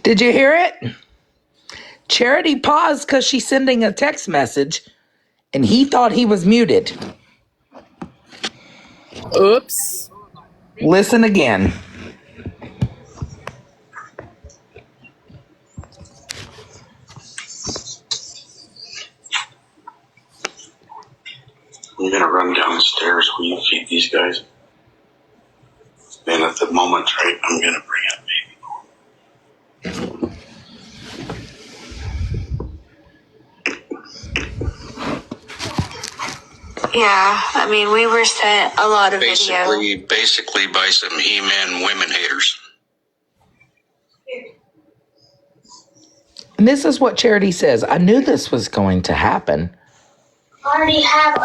Did you hear it? Charity paused because she's sending a text message and he thought he was muted. Oops. Listen again. I'm gonna run downstairs while you feed these guys. And at the moment, right, I'm gonna bring up Yeah, I mean, we were sent a lot of video. basically by some He-Man women haters. And this is what Charity says. I knew this was going to happen. Already have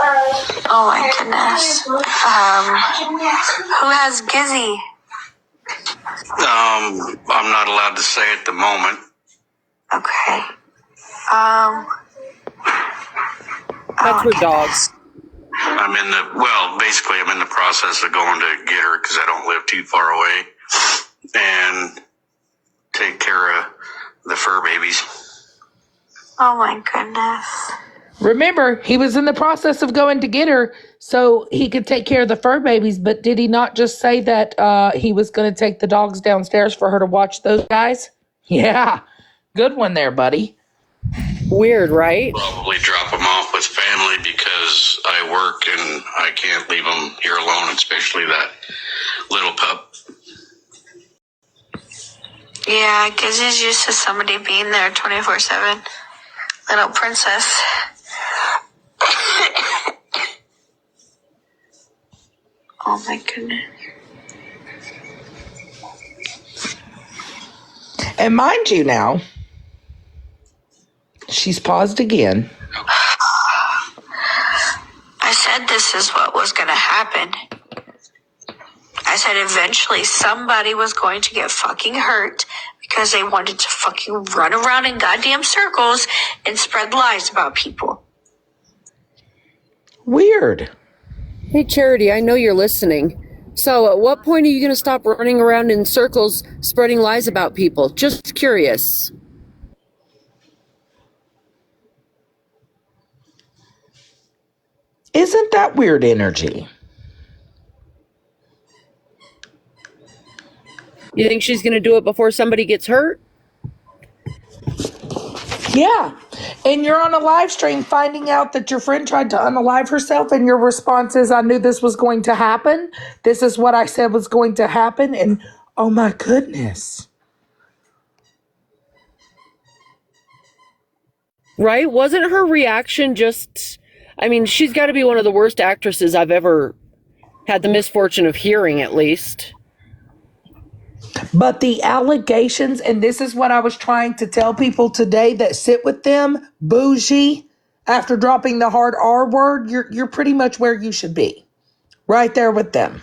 Oh my goodness. Who has Gizzy? I'm not allowed to say at the moment. Okay. That's her dog. Basically I'm in the process of going to get her because I don't live too far away and take care of the fur babies. Oh my goodness. Remember, he was in the process of going to get her so he could take care of the fur babies, but did he not just say that he was going to take the dogs downstairs for her to watch those guys? Yeah, good one there, buddy. Weird, right? Probably drop them off with family because I work and I can't leave them here alone, especially that little pup. Yeah, Gizzy's used to somebody being there 24/7. Little princess. Oh my goodness. And mind you now, she's paused again. I said this is what was going to happen. I said eventually somebody was going to get fucking hurt because they wanted to fucking run around in goddamn circles and spread lies about people. Weird. Hey, Charity, I know you're listening. So at what point are you going to stop running around in circles spreading lies about people? Just curious. Isn't that weird energy? You think she's going to do it before somebody gets hurt? Yeah. And you're on a live stream finding out that your friend tried to unalive herself, and your response is, I knew this was going to happen. This is what I said was going to happen. And oh my goodness. Right? Wasn't her reaction just, I mean, she's got to be one of the worst actresses I've ever had the misfortune of hearing, at least. But the allegations, and this is what I was trying to tell people today that sit with them, bougie, after dropping the hard R word, you're pretty much where you should be. Right there with them.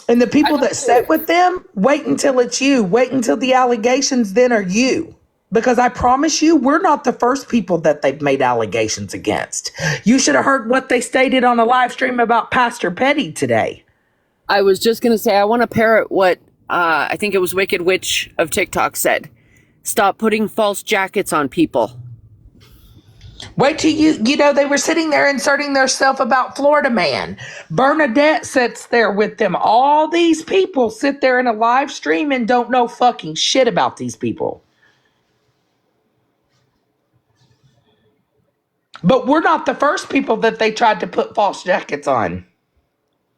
And the people that sit with them, wait until it's you. Wait until the allegations then are you. Because I promise you, we're not the first people that they've made allegations against. You should have heard what they stated on a live stream about Pastor Petty today. I was just going to say, I want to parrot what I think it was Wicked Witch of TikTok said. Stop putting false jackets on people. Wait till you know, they were sitting there inserting their stuff about Florida Man. Bernadette sits there with them. All these people sit there in a live stream and don't know fucking shit about these people. But we're not the first people that they tried to put false jackets on.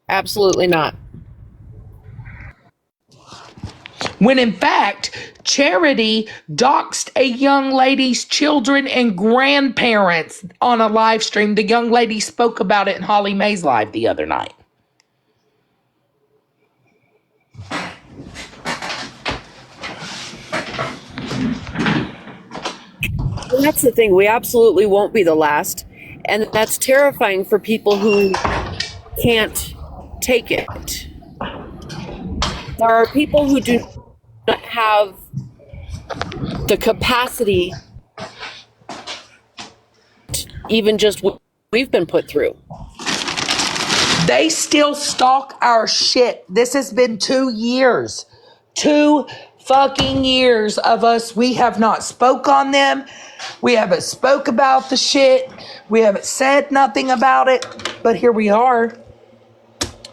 Absolutely not. When in fact, Charity doxed a young lady's children and grandparents on a live stream. The young lady spoke about it in Holly Mae's live the other night. And that's the thing. We absolutely won't be the last. And that's terrifying for people who can't take it. There are people who do not have the capacity, even just what we've been put through. They still stalk our shit. This has been 2 years. 2 fucking years of us. We have not spoke on them. We haven't spoke about the shit. We haven't said nothing about it. But here we are.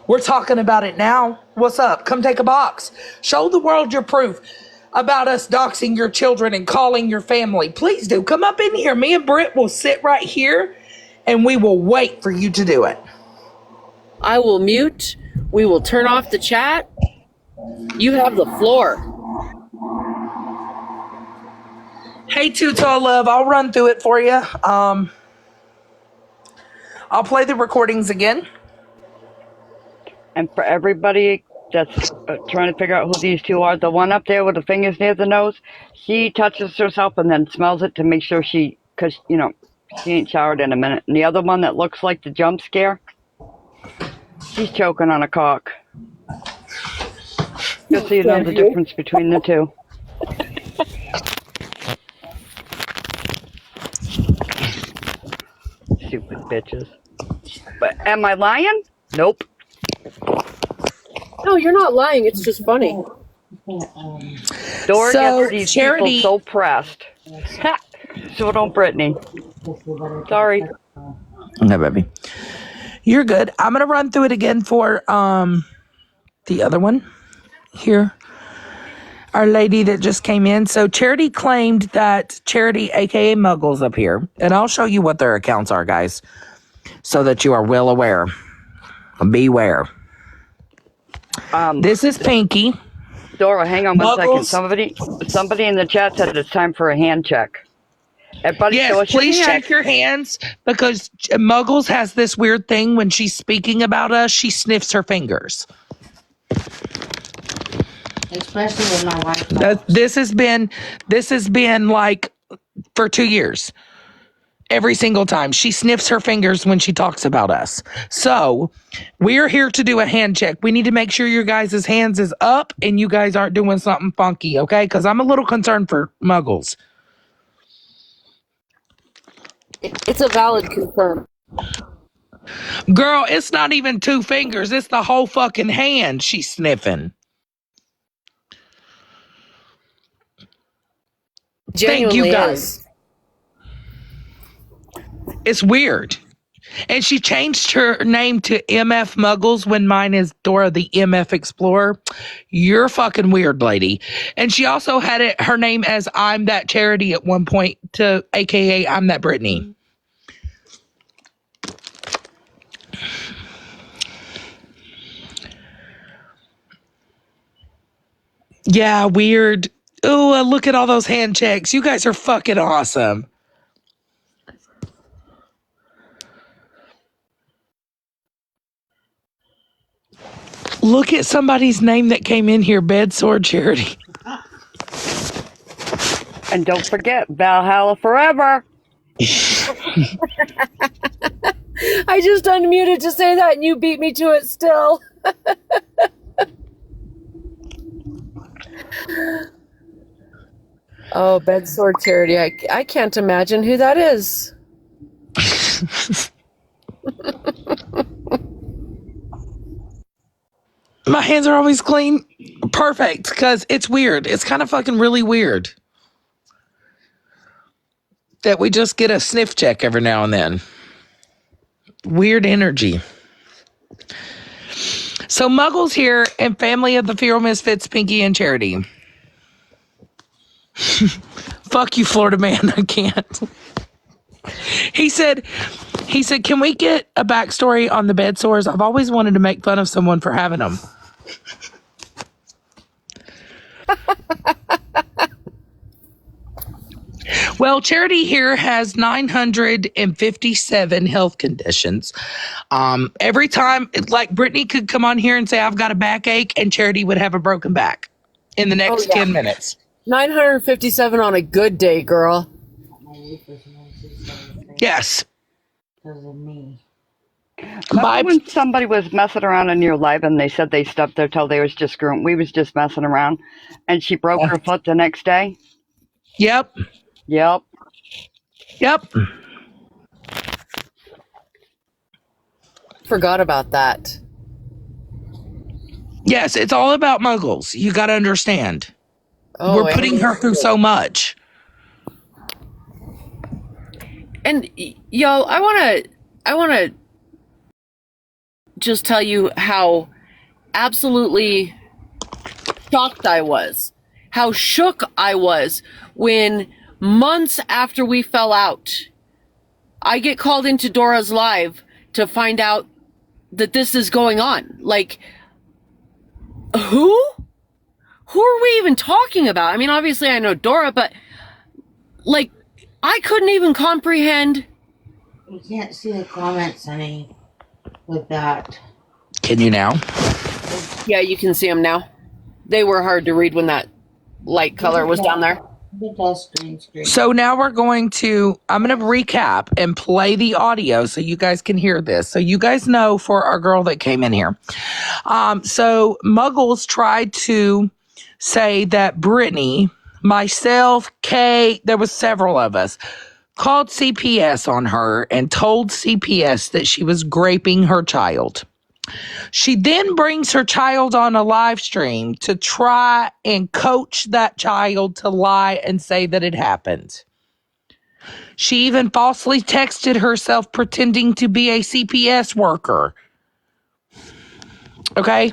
We're talking about it now. What's up? Come take a box. Show the world your proof about us doxing your children and calling your family. Please do. Come up in here. Me and Britt will sit right here and we will wait for you to do it. I will mute. We will turn off the chat. You have the floor. Hey, Too Tall Love, I'll run through it for you. I'll play the recordings again. And for everybody that's trying to figure out who these two are, the one up there with the fingers near the nose, she touches herself and then smells it to make sure because, you know, she ain't showered in a minute. And the other one that looks like the jump scare, she's choking on a cock. Just so you know the difference between the two. Stupid bitches. But am I lying? Nope. No, you're not lying. It's just funny. Dora So, gets these Charity- people so pressed. Ha! So don't Brittany. Sorry. No, baby. You're good. I'm going to run through it again for the other one here. Our lady that just came in. So Charity claimed that Charity, aka Muggles, up here, and I'll show you what their accounts are, guys, so that you are well aware. Beware. This is Pinky. Dora, hang on one Muggles. second. Somebody in the chat said it's time for a hand check. Everybody show Yes, us your please hand. check your hands because Muggles has this weird thing when she's speaking about us, she sniffs her fingers. Especially with my wife. This has been like for 2 years. Every single time she sniffs her fingers when she talks about us. So we're here to do a hand check. We need to make sure your guys' hands is up and you guys aren't doing something funky, okay? Because I'm a little concerned for Muggles. It's a valid concern. Girl, it's not even 2 fingers. It's the whole fucking hand she's sniffing. Thank you, Genuinely guys. is. It's weird. And she changed her name to MF Muggles when mine is Dora the MF Explorer. You're fucking weird, lady. And she also had her name as I'm That Charity at one point to AKA I'm That Brittany. Yeah, weird. Oh, look at all those hand checks. You guys are fucking awesome. Look at somebody's name that came in here, Bed Sword Charity. And don't forget, Valhalla forever. I just unmuted to say that and you beat me to it still. Oh, Bed Sword Charity. I can't imagine who that is. My hands are always clean. Perfect, because it's weird. It's kind of fucking really weird that we just get a sniff check every now and then. Weird energy. So Muggles here and family of the Feral Misfits, Pinky and Charity. Fuck you, Florida man. I can't. He said, can we get a backstory on the bed sores? I've always wanted to make fun of someone for having them. Well, Charity here has 957 health conditions. Every time, like Brittany could come on here and say, I've got a backache, and Charity would have a broken back in the next 10 minutes. 957 on a good day, girl. Yes. Because of me. Remember when somebody was messing around in your live and they said they stubbed their toe, they was just screwing. We was just messing around, and she broke her foot the next day. Yep. Yep. Forgot about that. Yes, it's all about Muggles. You got to understand. Oh, we're putting her through so much. And yo, I want to just tell you how absolutely shocked I was, how shook I was when months after we fell out, I get called into Dora's live to find out that this is going on. Like, who? Who are we even talking about? I mean, obviously I know Dora, but like, I couldn't even comprehend. You can't see the comments, honey, with that. Can you now? Yeah, you can see them now. They were hard to read when that light color was down there. So now I'm going to recap and play the audio so you guys can hear this. So you guys know for our girl that came in here. So Muggles tried to say that Brittany, myself, Kay, there was several of us, called CPS on her and told CPS that she was graping her child. She then brings her child on a live stream to try and coach that child to lie and say that it happened. She even falsely texted herself pretending to be a CPS worker. Okay?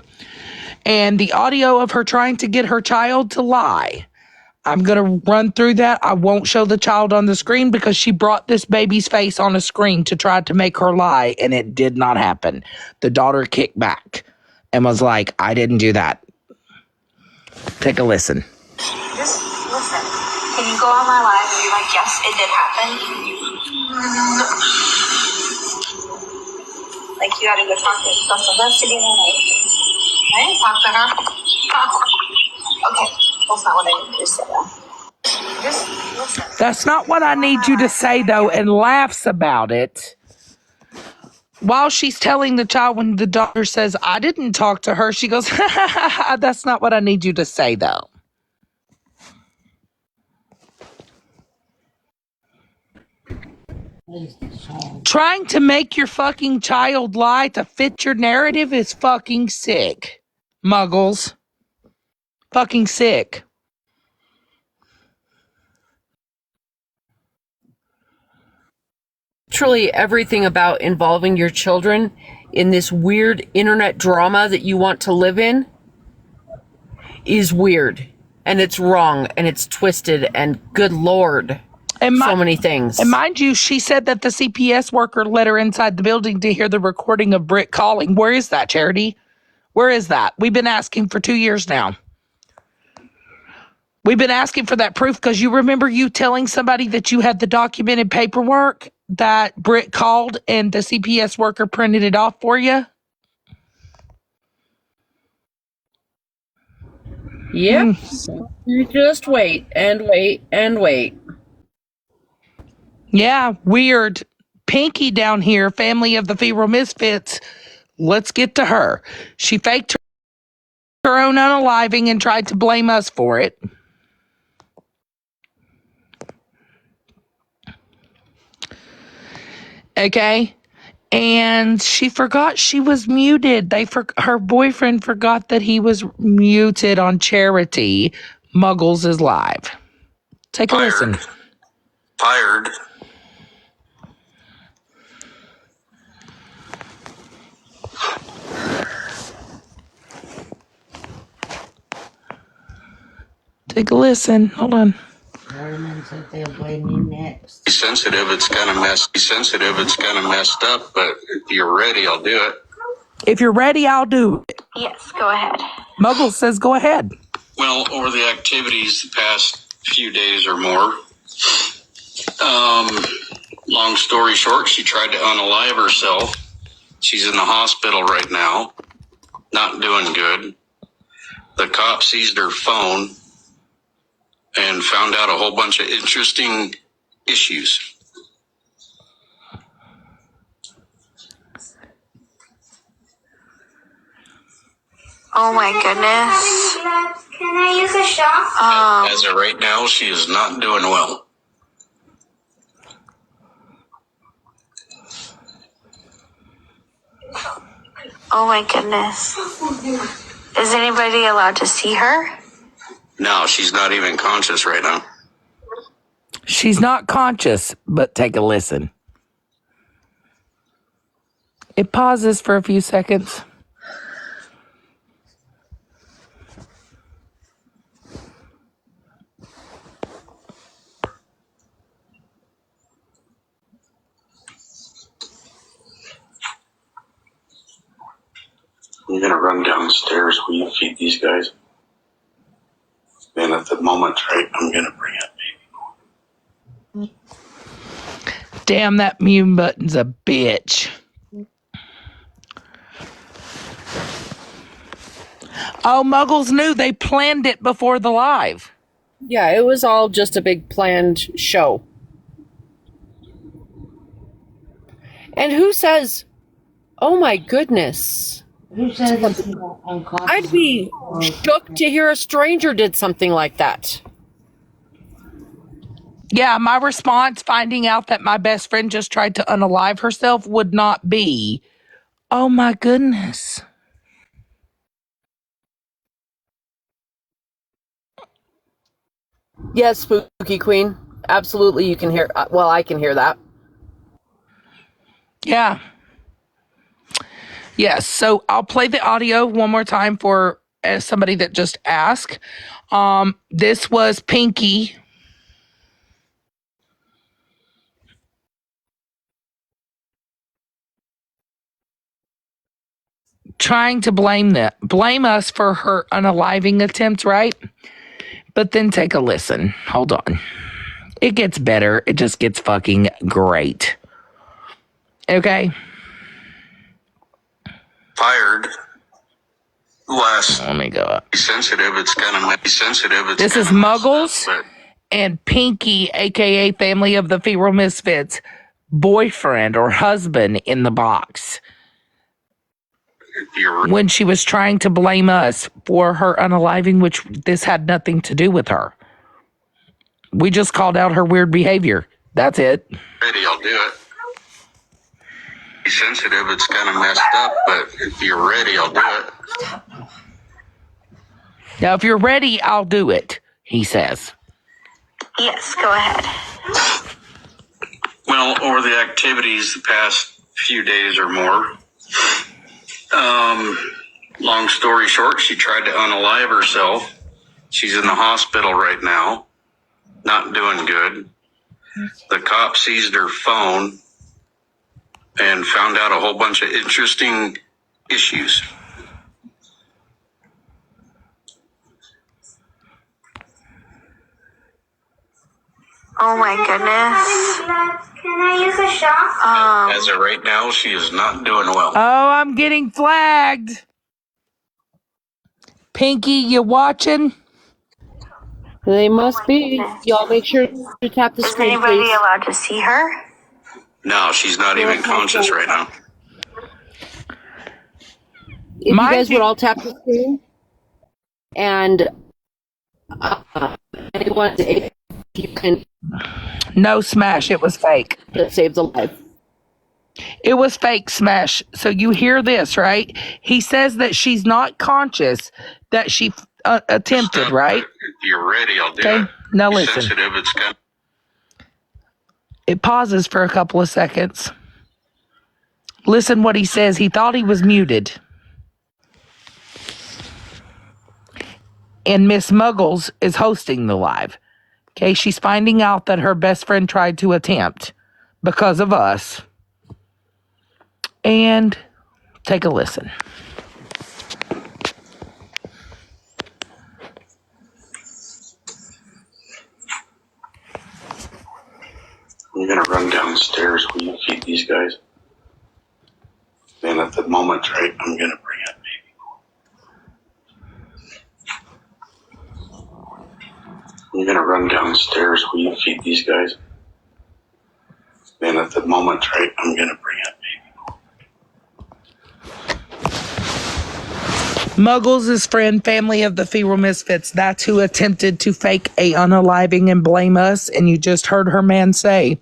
And the audio of her trying to get her child to lie, I'm going to run through that. I won't show the child on the screen because she brought this baby's face on a screen to try to make her lie, and it did not happen. The daughter kicked back and was like, I didn't do that. Take a listen. Just listen. Can you go on my live and be like, yes, it did happen? Like, you gotta go talk to Sylvester together. I didn't talk to her. Okay, that's not what I need you to say, though. Just listen. That's not what I need you to say, though, and laughs about it. While she's telling the child, when the daughter says, I didn't talk to her, she goes, that's not what I need you to say, though. Trying to make your fucking child lie to fit your narrative is fucking sick. Muggles. Fucking sick. Literally everything about involving your children in this weird internet drama that you want to live in is weird, and it's wrong, and it's twisted, and good Lord, and so many things. And mind you, she said that the CPS worker let her inside the building to hear the recording of Britt calling. Where is that, Charity? Where is that? We've been asking for 2 years now. We've been asking for that proof because you remember you telling somebody that you had the documented paperwork that Britt called and the CPS worker printed it off for you? Yep. You just wait and wait and wait. Yeah, weird. Pinky down here, family of the Feral Misfits. Let's get to her. She faked her own unaliving and tried to blame us for it. Okay. And she forgot she was muted. Her boyfriend forgot that he was muted on Charity. Muggles is live. Take a listen. Fired. Take a listen. Hold on. He's sensitive. It's kind of messed up. But if you're ready, I'll do it. If you're ready, I'll do it. Yes, go ahead. Muggle says go ahead. Well, over the activities the past few days or more, long story short, she tried to unalive herself. She's in the hospital right now, not doing good. The cop seized her phone and found out a whole bunch of interesting issues. Oh my goodness. Can I use a shot? As of right now, she is not doing well. Oh my goodness. Is anybody allowed to see her? No, she's not even conscious right now. She's not conscious, but take a listen. It pauses for a few seconds. I'm gonna run downstairs. Will you feed these guys? And at the moment, right, I'm gonna bring it. Damn, that mute button's a bitch. Oh, Muggles knew. They planned it before the live. Yeah, it was all just a big planned show. And who says, oh my goodness. Who says it's unconscious? I'd be shook to hear a stranger did something like that. Yeah, my response finding out that my best friend just tried to unalive herself would not be, oh my goodness. Yes, Spooky Queen. Absolutely, you can hear. Well, I can hear that. Yeah. Yes. So I'll play the audio one more time for somebody that just asked. This was Pinky. Trying to blame us for her unaliving attempt, right? But then take a listen. Hold on. It gets better. It just gets fucking great. Okay? Fired. Let me go up. Be sensitive. It's gonna be sensitive. This is Muggles and Pinky, aka Family of the Feral Misfits, boyfriend or husband in the box. When she was trying to blame us for her unaliving, which this had nothing to do with her. We just called out her weird behavior. That's it. Ready, I'll do it. Be sensitive. It's kind of messed up, but if you're ready, I'll do it. Now, if you're ready, I'll do it, he says. Yes, go ahead. Well, over the activities the past few days or more, long story short, she tried to unalive herself. She's in the hospital right now, not doing good. The cop seized her phone and found out a whole bunch of interesting issues. Oh my goodness. Can I use a shot? As of right now, she is not doing well. Oh, I'm getting flagged. Pinky, you watching? They must be. Y'all make sure to tap the Is screen, anybody please. allowed to see her? No, she's not even conscious right now. If you guys would all tap the screen, and anyone, if you can. No, Smash, it was fake. That saves a life. It was fake, Smash. So you hear this, right? He says that she's not conscious, that she attempted, right? If you're ready, I'll do Okay, it. now Be listen. sensitive. It's kind It pauses for a couple of seconds. Listen what he says. He thought he was muted. And Miss Muggles is hosting the live. Okay, she's finding out that her best friend tried to attempt because of us. And take a listen. I'm gonna run downstairs. Will you feed these guys? And at the moment, right, I'm gonna bring it. I'm gonna run downstairs. Will you feed these guys? And at the moment, right, I'm gonna bring it. Muggles' friend, Family of the Feral Misfits, that's who attempted to fake a unaliving and blame us. And you just heard her man say,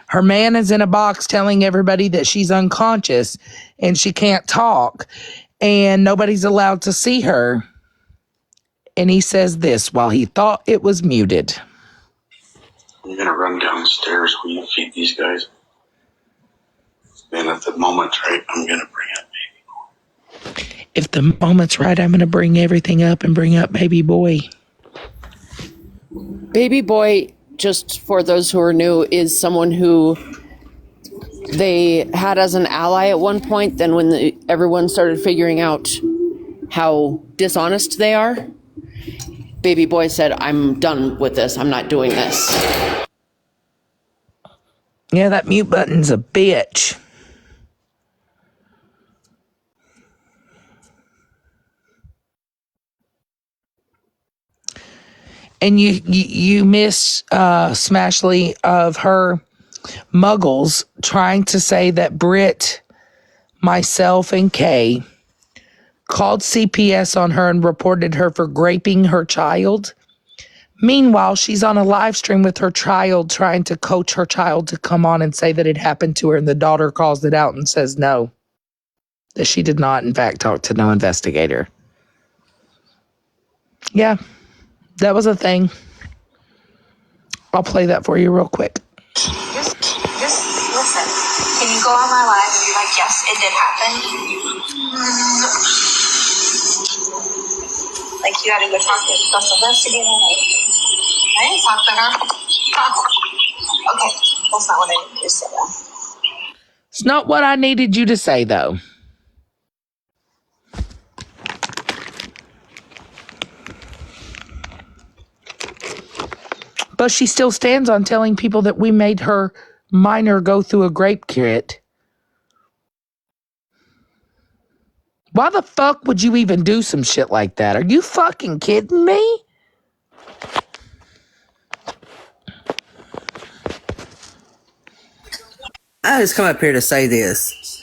her man is in a box telling everybody that she's unconscious and she can't talk and nobody's allowed to see her. And he says this while he thought it was muted. I'm gonna run downstairs. Will you feed these guys? And if the moment's right, I'm gonna bring up If the moment's right, I'm going to bring everything up and bring up baby boy. Baby boy, just for those who are new, is someone who they had as an ally at one point. Then when everyone started figuring out how dishonest they are, baby boy said, I'm done with this. I'm not doing this. Yeah, that mute button's a bitch. And you miss Smashley of her muggles trying to say that Britt, myself, and Kay called CPS on her and reported her for raping her child. Meanwhile, she's on a live stream with her child trying to coach her child to come on and say that it happened to her, and the daughter calls it out and says no, that she did not, in fact, talk to no investigator. Yeah. That was a thing. I'll play that for you real quick. Just listen. Can you go on my live and be like, yes, it did happen? Like, you gotta go talk to the special investigator. I didn't talk to her. Okay, that's not what I needed to say, though. It's not what I needed you to say, though. But she still stands on telling people that we made her minor go through a grape kit. Why the fuck would you even do some shit like that? Are you fucking kidding me? I just come up here to say this.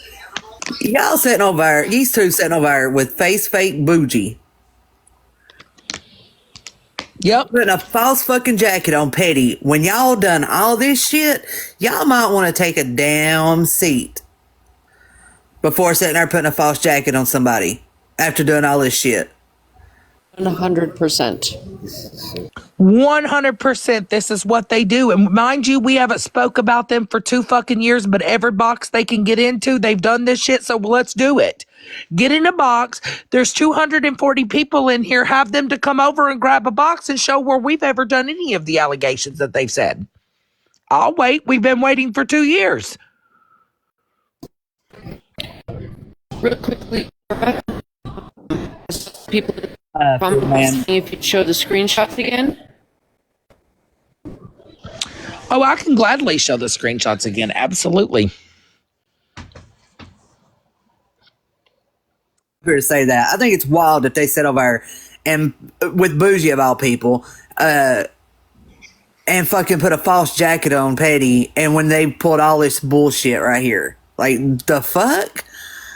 Y'all sitting over there, these two sitting over there with face fake bougie. Yep. Putting a false fucking jacket on Petty. When y'all done all this shit, y'all might want to take a damn seat before sitting there putting a false jacket on somebody after doing all this shit. 100%. 100%. This is what they do. And mind you, we haven't spoke about them for 2 fucking years, but every box they can get into, they've done this shit. So let's do it. Get in a box. There's 240 people in here. Have them to come over and grab a box and show where we've ever done any of the allegations that they've said. I'll wait. We've been waiting for 2 years. Real quickly, people if you show the screenshots again. Oh, I can gladly show the screenshots again. Absolutely. To say that, I think it's wild that they sit over there and with bougie of all people, and fucking put a false jacket on Petty, and when they pulled all this bullshit right here, like the fuck.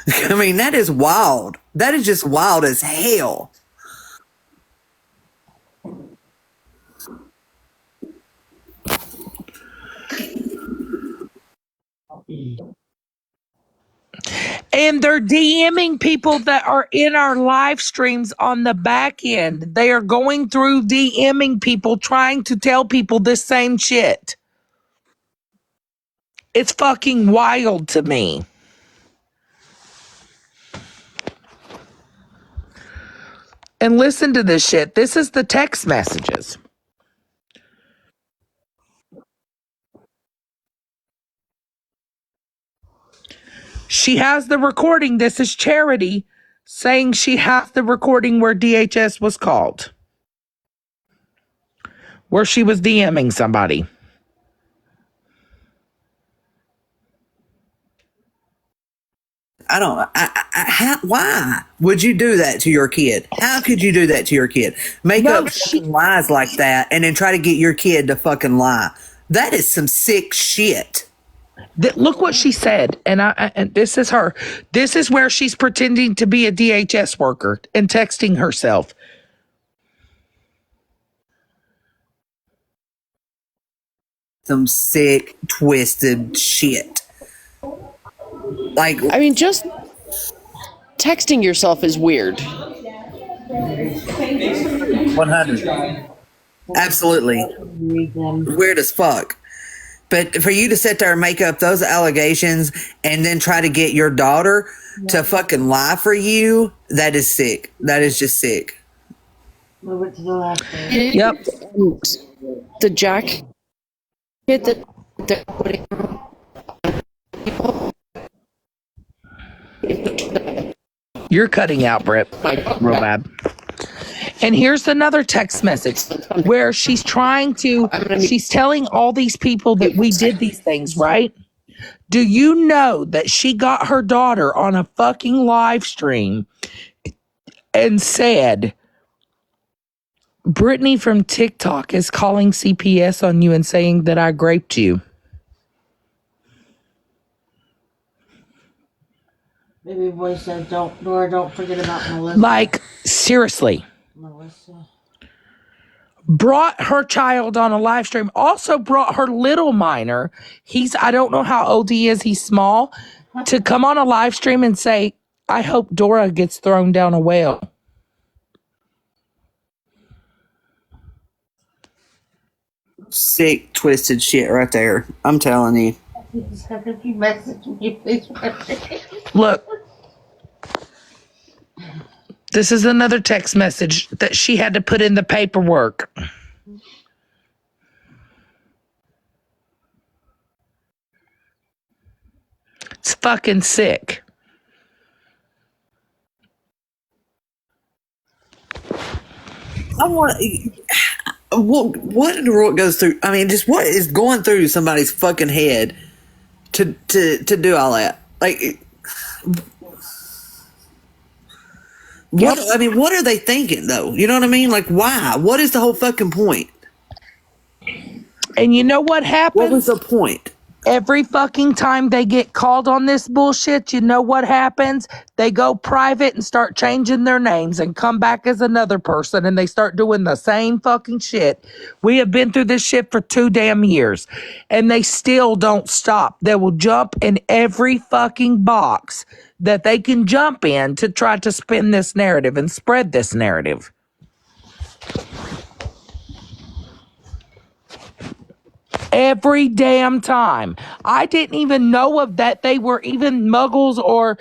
I mean, that is wild. That is just wild as hell. And they're DMing people that are in our live streams on the back end. They are going through DMing people, trying to tell people this same shit. It's fucking wild to me. And listen to this shit. This is the text messages. She has the recording. This is Charity saying she has the recording where DHS was called, where she was DMing somebody. Why would you do that to your kid? How could you do that to your kid? Make up fucking lies like that and then try to get your kid to fucking lie. That is some sick shit. Look what she said, and this is her. This is where she's pretending to be a DHS worker and texting herself. Some sick, twisted shit. Like, I mean, just texting yourself is weird. 100. Absolutely. Weird as fuck. But for you to sit there and make up those allegations and then try to get your daughter to fucking lie for you, that is sick. That is just sick. Move it to the left. There. Yep. The jacket that they're putting. You're cutting out, Britt. Real bad. And here's another text message where she's she's telling all these people that we did these things, right? Do you know that she got her daughter on a fucking live stream and said, Brittany from TikTok is calling CPS on you and saying that I raped you? Baby boy said, Dora, don't forget about Melissa. Like, seriously. Melissa. Brought her child on a live stream, also brought her little minor. I don't know how old he is, he's small, to come on a live stream and say, I hope Dora gets thrown down a well. Sick, twisted shit right there. I'm telling you. If you message me, please. Look, this is another text message that she had to put in the paperwork. It's fucking sick. I want what in the world goes through? I mean, just what is going through somebody's fucking head to do all that? Like, what? I mean, what are they thinking though? You know what I mean? Like, why? What is the whole fucking point? And you know what happens? What was the point? Every fucking time they get called on this bullshit, you know what happens? They go private and start changing their names and come back as another person, and they start doing the same fucking shit. We have been through this shit for 2 damn years, and they still don't stop. They will jump in every fucking box that they can jump in to try to spin this narrative and spread this narrative. Every damn time. I didn't even know of that they were even muggles or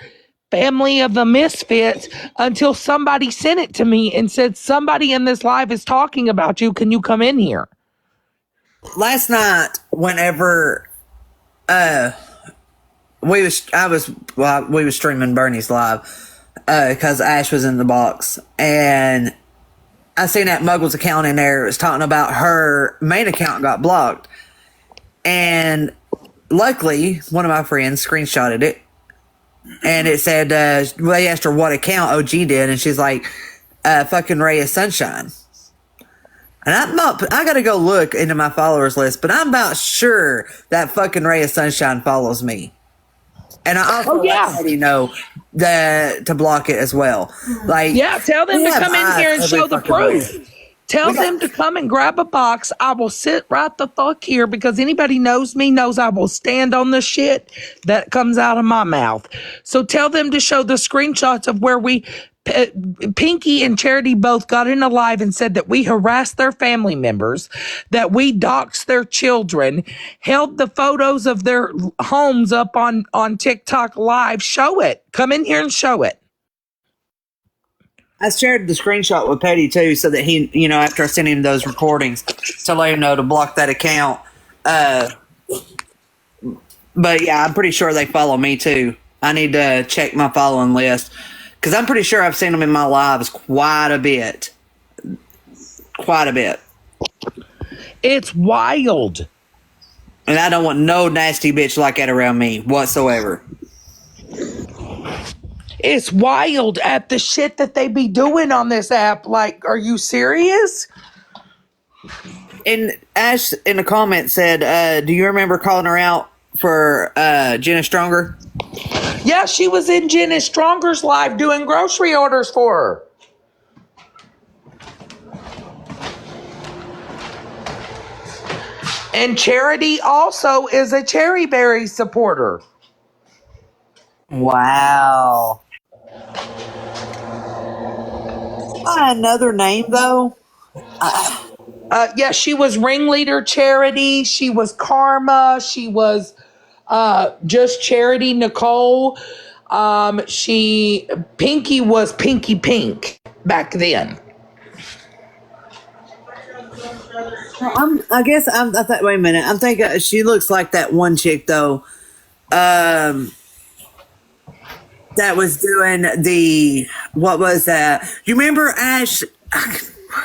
family of the misfits until somebody sent it to me and said, somebody in this live is talking about you. Can you come in here? Last night, whenever we was streaming Bernie's live because Ash was in the box, and I seen that Muggles account in there. It was talking about her main account got blocked. And luckily, one of my friends screenshotted it. And it said, they asked her what account OG did. And she's like, fucking Ray of Sunshine. And I gotta go look into my followers list, but I'm about sure that fucking Ray of Sunshine follows me. And I also already know to block it as well. Like, yeah, tell them to come in here and show the proof. Tell them to come and grab a box. I will sit right the fuck here, because anybody knows me knows I will stand on the shit that comes out of my mouth. So tell them to show the screenshots of where Pinky and Charity both got in a live and said that we harassed their family members, that we doxed their children, held the photos of their homes up on TikTok live. Show it. Come in here and show it. I shared the screenshot with Petty too, so that he, after I sent him those recordings, to let him know to block that account. But yeah, I'm pretty sure they follow me too. I need to check my following list, because I'm pretty sure I've seen them in my lives quite a bit. Quite a bit. It's wild. And I don't want no nasty bitch like that around me whatsoever. It's wild at the shit that they be doing on this app. Like, are you serious? And Ash in the comments said, do you remember calling her out for Jenna Stronger? Yeah, she was in Jenna Stronger's live doing grocery orders for her. And Charity also is a Cherry Berry supporter. Wow. Another name though. Yeah, she was ringleader Charity. She was Karma. She was just Charity Nicole. Pinky was Pinky Pink back then. I guess I thought. Wait a minute. I'm thinking she looks like that one chick though. That was doing what was that? You remember Ash?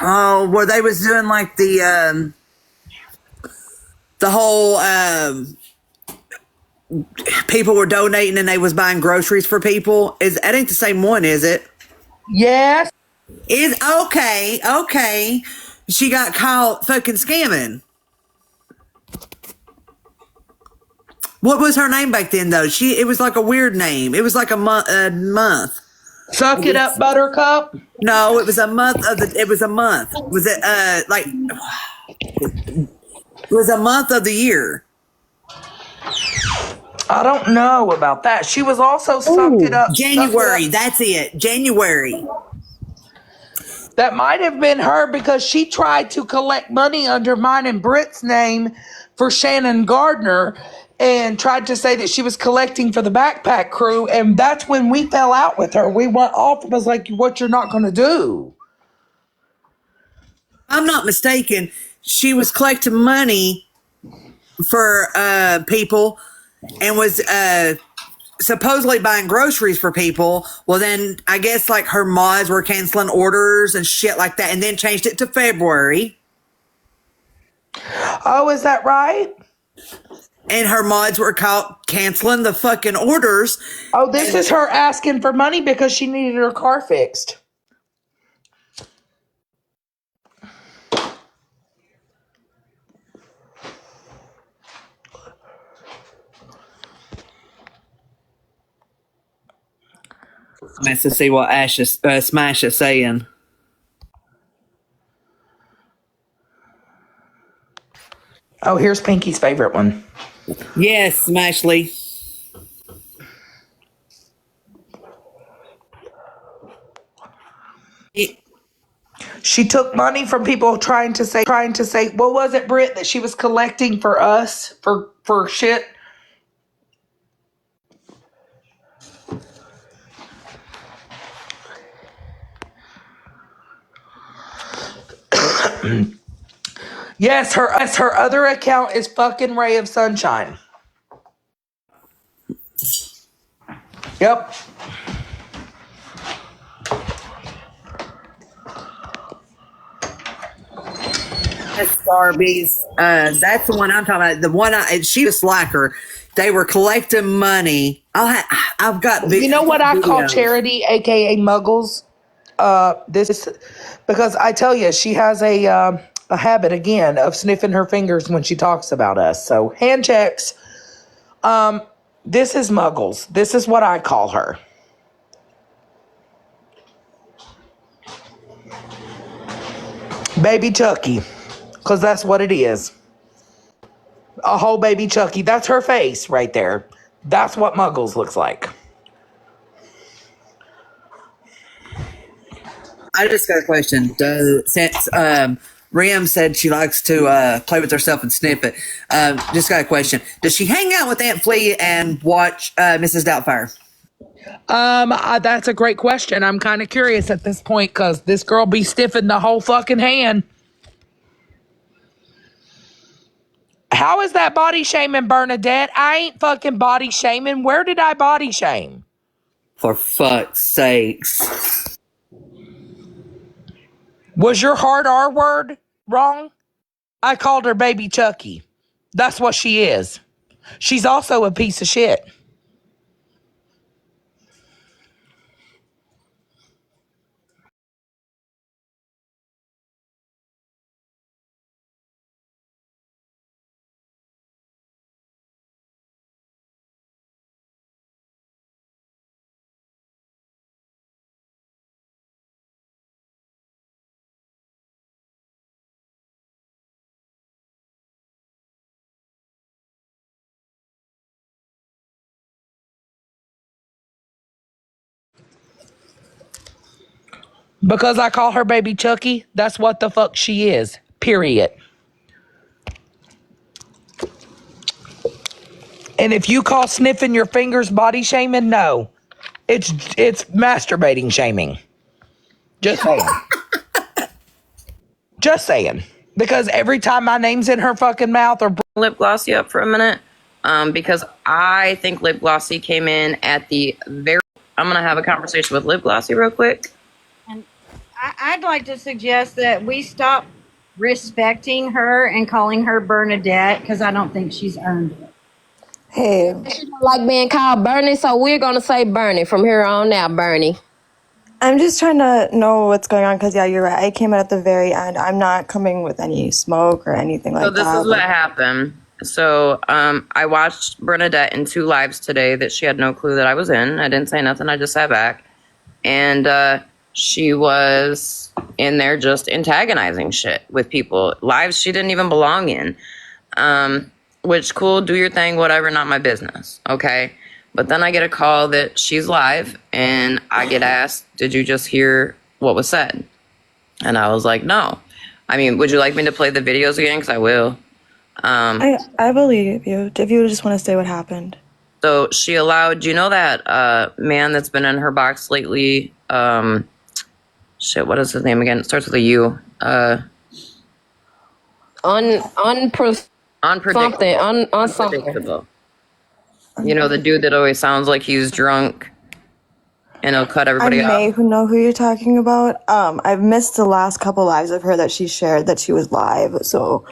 Oh, where they was doing like the whole people were donating and they was buying groceries for people. That ain't the same one, is it? Yes. Is okay. She got caught fucking scamming. What was her name back then though? It was like a weird name. It was like a month. Suck it up, Buttercup. No, it was a month it was a month. Was it it was a month of the year. I don't know about that. She was also Suck It Up. January. That's it. January. That might have been her because she tried to collect money under mine and Britt's name for Shannon Gardner and tried to say that she was collecting for the backpack crew. And that's when we fell out with her. We went off and was like, what you're not going to do. I'm not mistaken. She was collecting money for people and was supposedly buying groceries for people. Well, then I guess like her mods were canceling orders and shit like that and then changed it to February. Oh, is that right? And her mods were caught canceling the fucking orders. Oh, this is her asking for money because she needed her car fixed. Let's see what Smash is saying. Oh, here's Pinky's favorite one. Yes, Smashley. She took money from people trying to say, what was it, Britt, that she was collecting for us for shit? Yes, her other account is fucking Ray of Sunshine. Yep. That's Darby's. That's the one I'm talking about. The one she was slacker. They were collecting money. I've got. You know what I call Charity, aka Muggles. This because I tell you, she has a habit again of sniffing her fingers when she talks about us. So hand checks. This is Muggles. This is what I call her. Baby Chucky. Because that's what it is. A whole baby Chucky. That's her face right there. That's what Muggles looks like. I just got a question. Since Rim said she likes to play with herself and sniff it, just got a question. Does she hang out with Aunt Flea and watch Mrs. Doubtfire? That's a great question. I'm kind of curious at this point because this girl be stiffing the whole fucking hand. How is that body shaming, Bernadette? I ain't fucking body shaming. Where did I body shame? For fuck's sakes. Was your hard R word wrong? I called her baby Chucky. That's what she is. She's also a piece of shit. Because I call her baby Chucky, that's what the fuck she is. period. And if you call sniffing your fingers body shaming, no. It's masturbating shaming. Just saying. Just saying. Because every time my name's in her fucking mouth or Lip Glossy up for a minute, because I think Lip Glossy came in at the very. I'm gonna have a conversation with Lip Glossy real quick. And I'd like to suggest that we stop respecting her and calling her Bernadette because I don't think she's earned it. Hey. She don't like being called Bernie, so we're going to say Bernie from here on out, Bernie. I'm just trying to know what's going on because, yeah, you're right. I came in at the very end. I'm not coming with any smoke or anything like that. So this is what happened. So I watched Bernadette in 2 lives today that she had no clue that I was in. I didn't say nothing. I just sat back. And she was in there just antagonizing shit with people. Lives she didn't even belong in. Which, cool, do your thing, whatever, not my business, okay? But then I get a call that she's live, and I get asked, did you just hear what was said? And I was like, no. I mean, would you like me to play the videos again? Because I will. I believe you. If you just want to say what happened. So she allowed, you know that man that's been in her box lately? Shit, what is his name again? It starts with a U. Unpredictable. You know, the dude that always sounds like he's drunk and he'll cut everybody I off. may know who you're talking about. I've missed the last couple lives of her that she shared that she was live. So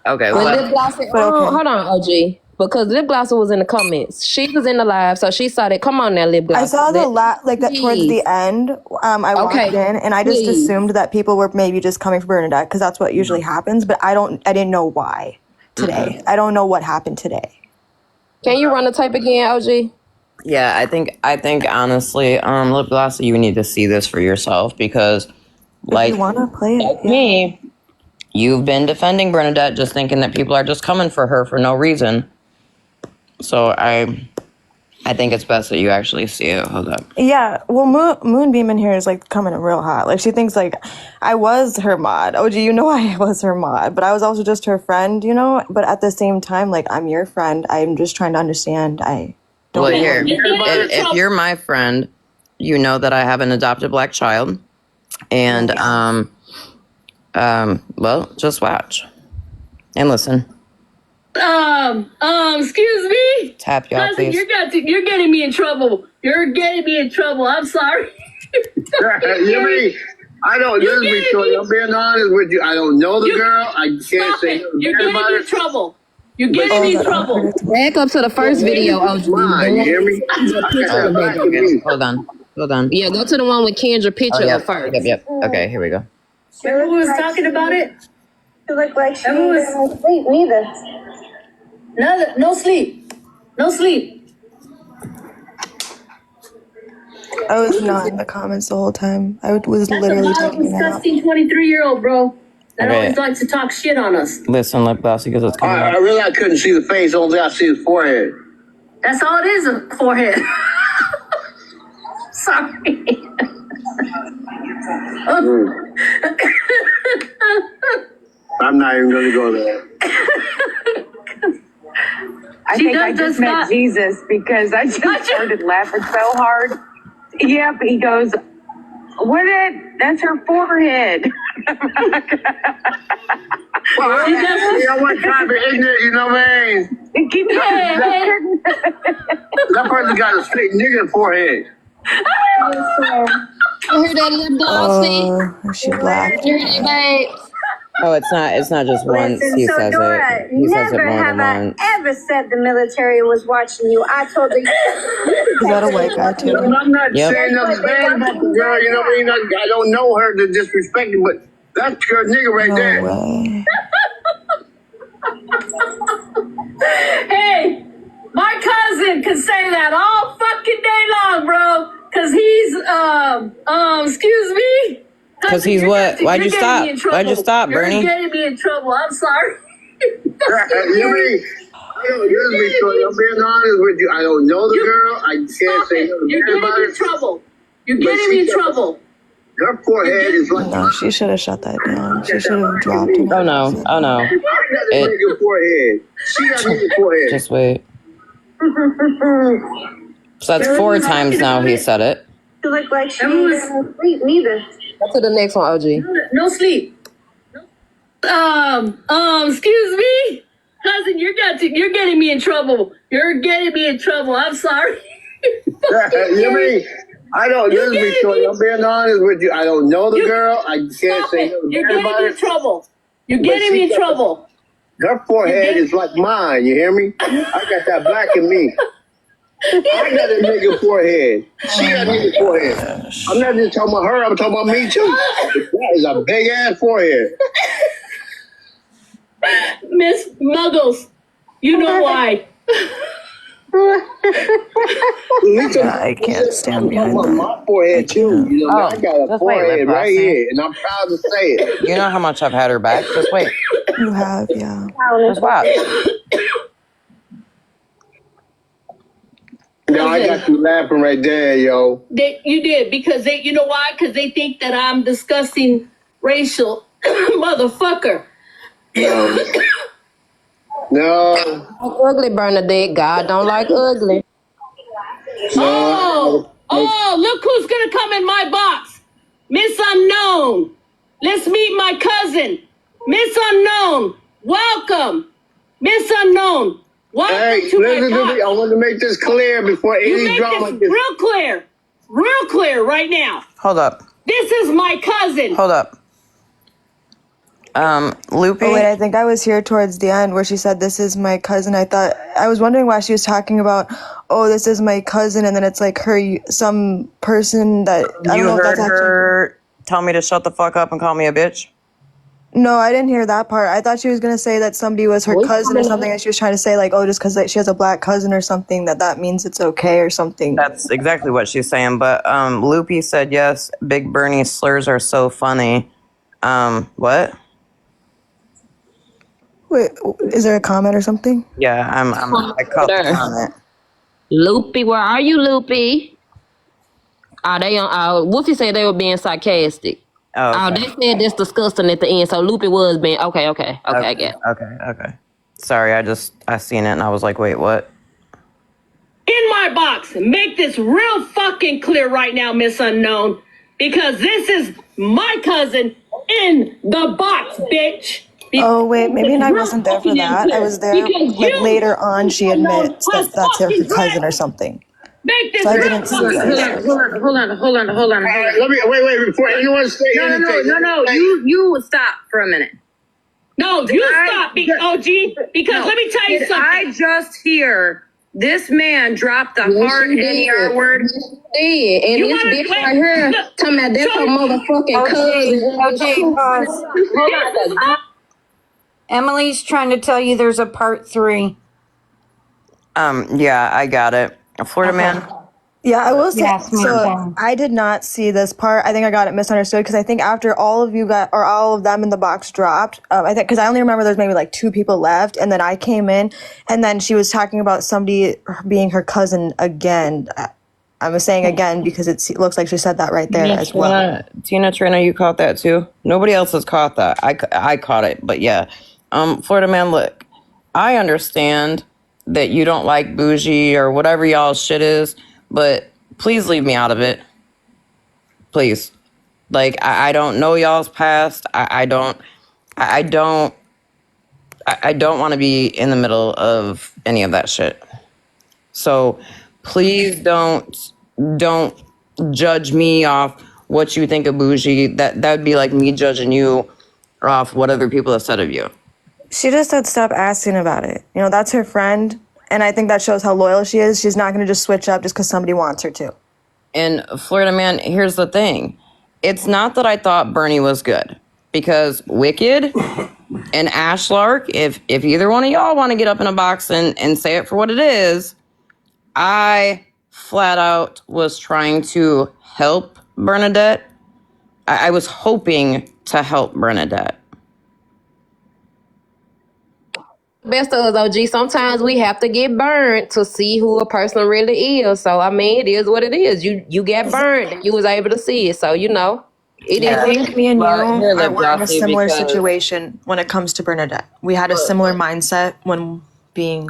okay, When Lip Glossy, hold on, OG. Because Lip Glossy was in the comments. She was in the live, so she saw that. Come on now, Lip Glossy. I saw the that towards the end. I walked in and I just assumed that people were maybe just coming for Bernadette because that's what usually happens. But I didn't know why today. I don't know what happened today. Can you run the tape again, OG? Yeah, I think honestly, Lip Glossy, you need to see this for yourself because, like, you want to play it, like me, you've been defending Bernadette, just thinking that people are just coming for her for no reason. So I think it's best that you actually see it. Hold up. Yeah, well, Moonbeam in here is like coming in real hot. Like she thinks like I was her mod. OG, you know I was her mod, but I was also just her friend, you know. But at the same time, like I'm your friend. I'm just trying to understand. I don't. Well, know. here, if you're my friend, you know that I have an adopted black child, and well, just watch and listen. Excuse me. Tap y'all, Cousin, please. you're getting me in trouble. You're getting me in trouble. I'm sorry. You mean, I don't, just be sure, I'm being honest with you. I don't know the girl. I can't Stop say it. You're getting me in trouble. You're But- getting me in trouble. Back up to the first video, OG. You hear me? Hold on. Yeah, go to the one with Kendra picture yep, up first. Yep. Okay, here we go. Everyone was talking about it. You look like she Everyone was didn't sleep neither. no sleep. No sleep. I was not in the comments the whole time. I was That's literally a lot of taking a nap. disgusting 23-year-old, bro. That Okay. always likes to talk shit on us. Listen, Lip Glossy, because it's coming I up. really couldn't see the face. Only thing I see is forehead. That's all it is, a forehead. Sorry. I'm not even going to go there. I think I just met Jesus because I just started laughing so hard. Yep, he goes, that's her forehead. Well, you know what kind of ignorant, you know what I mean? That person got a straight nigga forehead. You hear that, Lip Glossy? She black. You hear that, babe? Oh, it's not just once he so says Dora, it. He says it never more have than I once. ever said the military was watching you. I told her. Is that a white guy too? I'm not Yep. saying nothing bad about the girl, you know what I mean? I don't know her to disrespect her, but that's your nigga right there. Way. Hey, my cousin could say that all fucking day long, bro. Cause he's excuse me. Because he's what? Why'd you stop? Why'd you stop, Bernie? You're getting me in trouble. I'm sorry. You mean, I don't usually so I'm being honest with you. I don't know the girl. I can't say nothing You're bad getting about me her. in trouble. You're But getting she me in got- trouble. Her forehead is like No, she should have shut that down. She should have dropped him. Oh no, oh no. I got a It, nigga forehead. She got a nigga forehead. just wait. So that's 4 times now he said it. You look like she didn't sleep neither. Go to the next one, OG. No sleep. Excuse me, cousin. You're getting me in trouble. You're getting me in trouble. I'm sorry. You mean? I don't. This is Victoria. I'm being honest with you. I don't know the girl. I can't Stop say it. nothing You're bad getting about me in it. trouble. You're But getting me she in got trouble. her forehead is like mine. You hear me? I got that black in me. I got a nigga forehead. She got a nigga forehead. I'm not just talking about her. I'm talking about me too. That is a big ass forehead. Miss Muggles, you know why. I can't stand behind that. My forehead too. You know, I got a just wait, forehead lip right glossy. here, and I'm proud to say it. You know how much I've had her back. Just wait. You have, yeah. Just watch. No, I got you laughing right there, yo. You did because you know why? Because they think that I'm disgusting racial motherfucker. No. Ugly Bernadette. God don't like ugly. Oh, look who's gonna come in my box. Miss Unknown. Let's meet my cousin. Miss Unknown. Welcome. Miss Unknown. Welcome Hey, to my listen to box. me. I want to make this clear before You any make drama this gets. real clear right now. Hold up. This is my cousin. Hold up. Loopy. Oh wait, I think I was here towards the end where she said, "This is my cousin." I was wondering why she was talking about, "Oh, this is my cousin," and then it's like some person that I don't You know if heard that's her tell me to shut the fuck up and call me a bitch? No, I didn't hear that part. I thought she was gonna say that somebody was her cousin or something, and she was trying to say like, "Oh, just because she has a black cousin or something, that means it's okay or something." That's exactly what she's saying. But Loopy said yes. Big Bernie slurs are so funny. What? Wait, is there a comment or something? Yeah, I caught the comment. Loopy, where are you, Loopy? They on? Wolfie said they were being sarcastic. Oh, okay. They said that's disgusting at the end. So Loopy was being okay. I get it. Okay. Sorry, I seen it and I was like, wait, what? In my box. Make this real fucking clear right now, Miss Unknown. Because this is my cousin in the box, bitch. Oh wait, maybe I wasn't there for that. I was there like later on. She admits that that's her cousin or something. Make this So I didn't see it. Hold on. Let me wait before anyone say anything. No. You stop for a minute. No, you stop, OG. Because let me tell you something. I just hear this man drop the hard NER word? Did. And You this wanna bitch play- right here talking about that's her motherfucking cousin. Hold on. Emily's trying to tell you there's a part 3. Yeah, I got it. Florida man. Yeah, I will say. Yes, ma'am. So I did not see this part. I think I got it misunderstood because I think after all of you got or all of them in the box dropped, I think because I only remember there's maybe like 2 people left, and then I came in, and then she was talking about somebody being her cousin again. I was saying again because it looks like she said that right there as well. Tina Trina, you caught that too? Nobody else has caught that. I caught it, but yeah. Florida man, look, I understand that you don't like bougie or whatever y'all shit is, but please leave me out of it. Please. Like, I don't know y'all's past. I don't want to be in the middle of any of that shit. So please don't judge me off what you think of bougie. That would be like me judging you off what other people have said of you. She just said stop asking about it. You know, that's her friend, and I think that shows how loyal she is. She's not going to just switch up just because somebody wants her to. And Florida man, here's the thing. It's not that I thought Bernie was good, because Wicked and Ashlark, if either one of y'all want to get up in a box and say it for what it is, I flat out was trying to help Bernadette. I was hoping to help Bernadette. Best of us, OG. Sometimes we have to get burned to see who a person really is. So I mean, it is what it is. You get burned, and you was able to see it. So you know. It Yeah. I is. think me and you Well, here, are Lip we're in a Glossy, similar because- situation when it comes to Bernadette. We had a similar mindset when being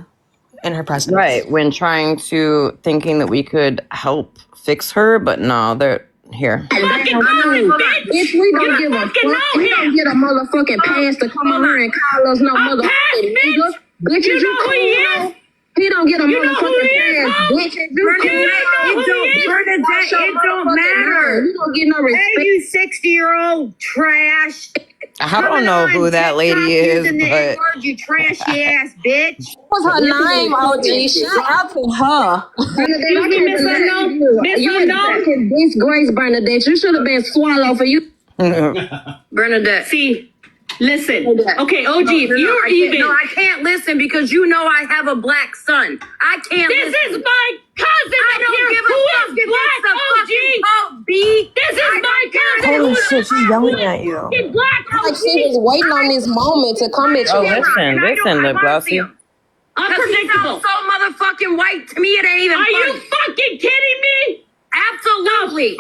in her presence. Right, when trying to thinking that we could help fix her, but no, they're here. Fucking knowing, bitch. Bitch, we don't You give a fucking fuck. know We don't him. get a motherfucking pass to come on here and call us no A pass, motherfucking bitch. nigga. Bitches, You you know who he cool, is? He don't get a You know who motherfucking he is, pass, ho? bitch. You know who he is? Bernadette, it don't matter. You don't get no respect. Hey, you 60-year-old trash. I don't know who that lady is, Using the but N-word, you trashy ass bitch. What's her name, OG? Shout out to her. Bernadette, I Excuse me, can't Miss believe Unknown? you. Miss You Unknown? fucking disgrace, Bernadette. You should have been swallowed for you. Bernadette. See, listen. Bernadette. Okay, OG, No, if no, you're I can't- even. No, I can't listen because you know I have a black son. I can't This listen. is my cousin. I up don't here. give a Who fuck is if black, it's a OG? fucking vote, B. This is I my don't care. cousin. Holy Who is shit, she's yelling at you. fucking black, Like OG? she was waiting on this moment to come at oh, you. listen, listen, Lip Glossy. Unpredictable. So motherfucking white to me. It ain't even Are funny. you fucking kidding me? Absolutely.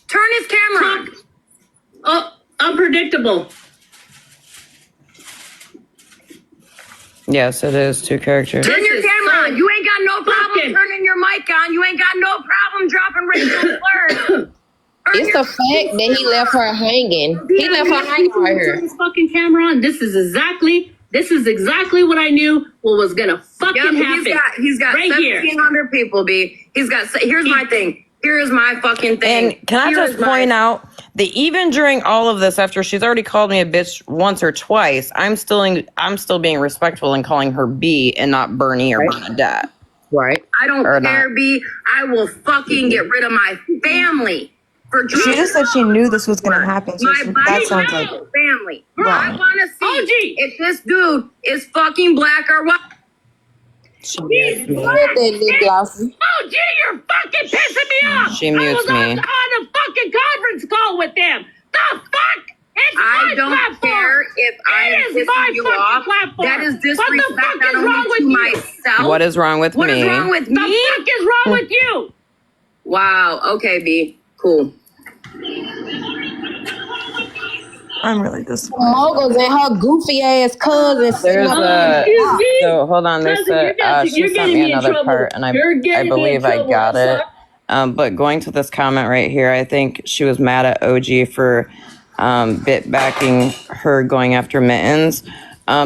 Turn his camera on. Oh, unpredictable. Yes, it is 2 characters. Turn your is camera so on. You ain't got no problem fucking- turning your mic on. You ain't got no problem dropping racial slurs. It's the fact that he left her hanging. He left her hanging right Turn here. his fucking camera on. This is exactly what I knew what was gonna fucking happen. He's got right here. 1,700 people, B. Here's my thing. Here's my fucking thing. And can I Here just is my- point out that even during all of this, after she's already called me a bitch once or twice, I'm still being respectful and calling her B and not Bernie or Bernadette. Right. I don't Or care, not. B. I will fucking get rid of my family for She just said she knew this was gonna happen, so my she, body that sounds like family. I wrong. want to see if this dude is fucking black or white. She mutes me. Look at that lip glossy. Oh, gee, you're fucking pissing me off. She mutes I was me. on a fucking conference call with them. The fuck? It's I my don't platform. care if I am It is my pissing you fucking off. platform. That is What the disrespect fuck not is wrong only with to you? myself. What is wrong with What me? is wrong with The me? fuck is wrong with you? Wow. Okay, B. Cool. I'm really disappointed. Moguls and her goofy ass cousin. sitting There's up a Excuse me? so hold on. There's Cousin, you're a getting- she you're sent getting me me in another trouble. part, and You're I getting me in believe I trouble, got it. son. But going to this comment right here, I think she was mad at OG for bit backing her going after Mittens.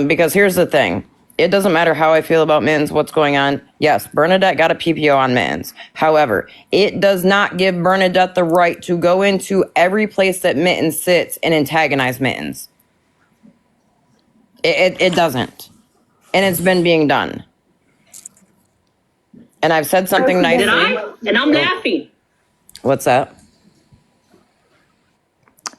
Because here's the thing. It doesn't matter how I feel about Mittens, what's going on. Yes, Bernadette got a PPO on Mittens. However, it does not give Bernadette the right to go into every place that Mittens sits and antagonize Mittens. It doesn't. And it's been being done. And I've said something nicely. Did I? And I'm laughing. What's that?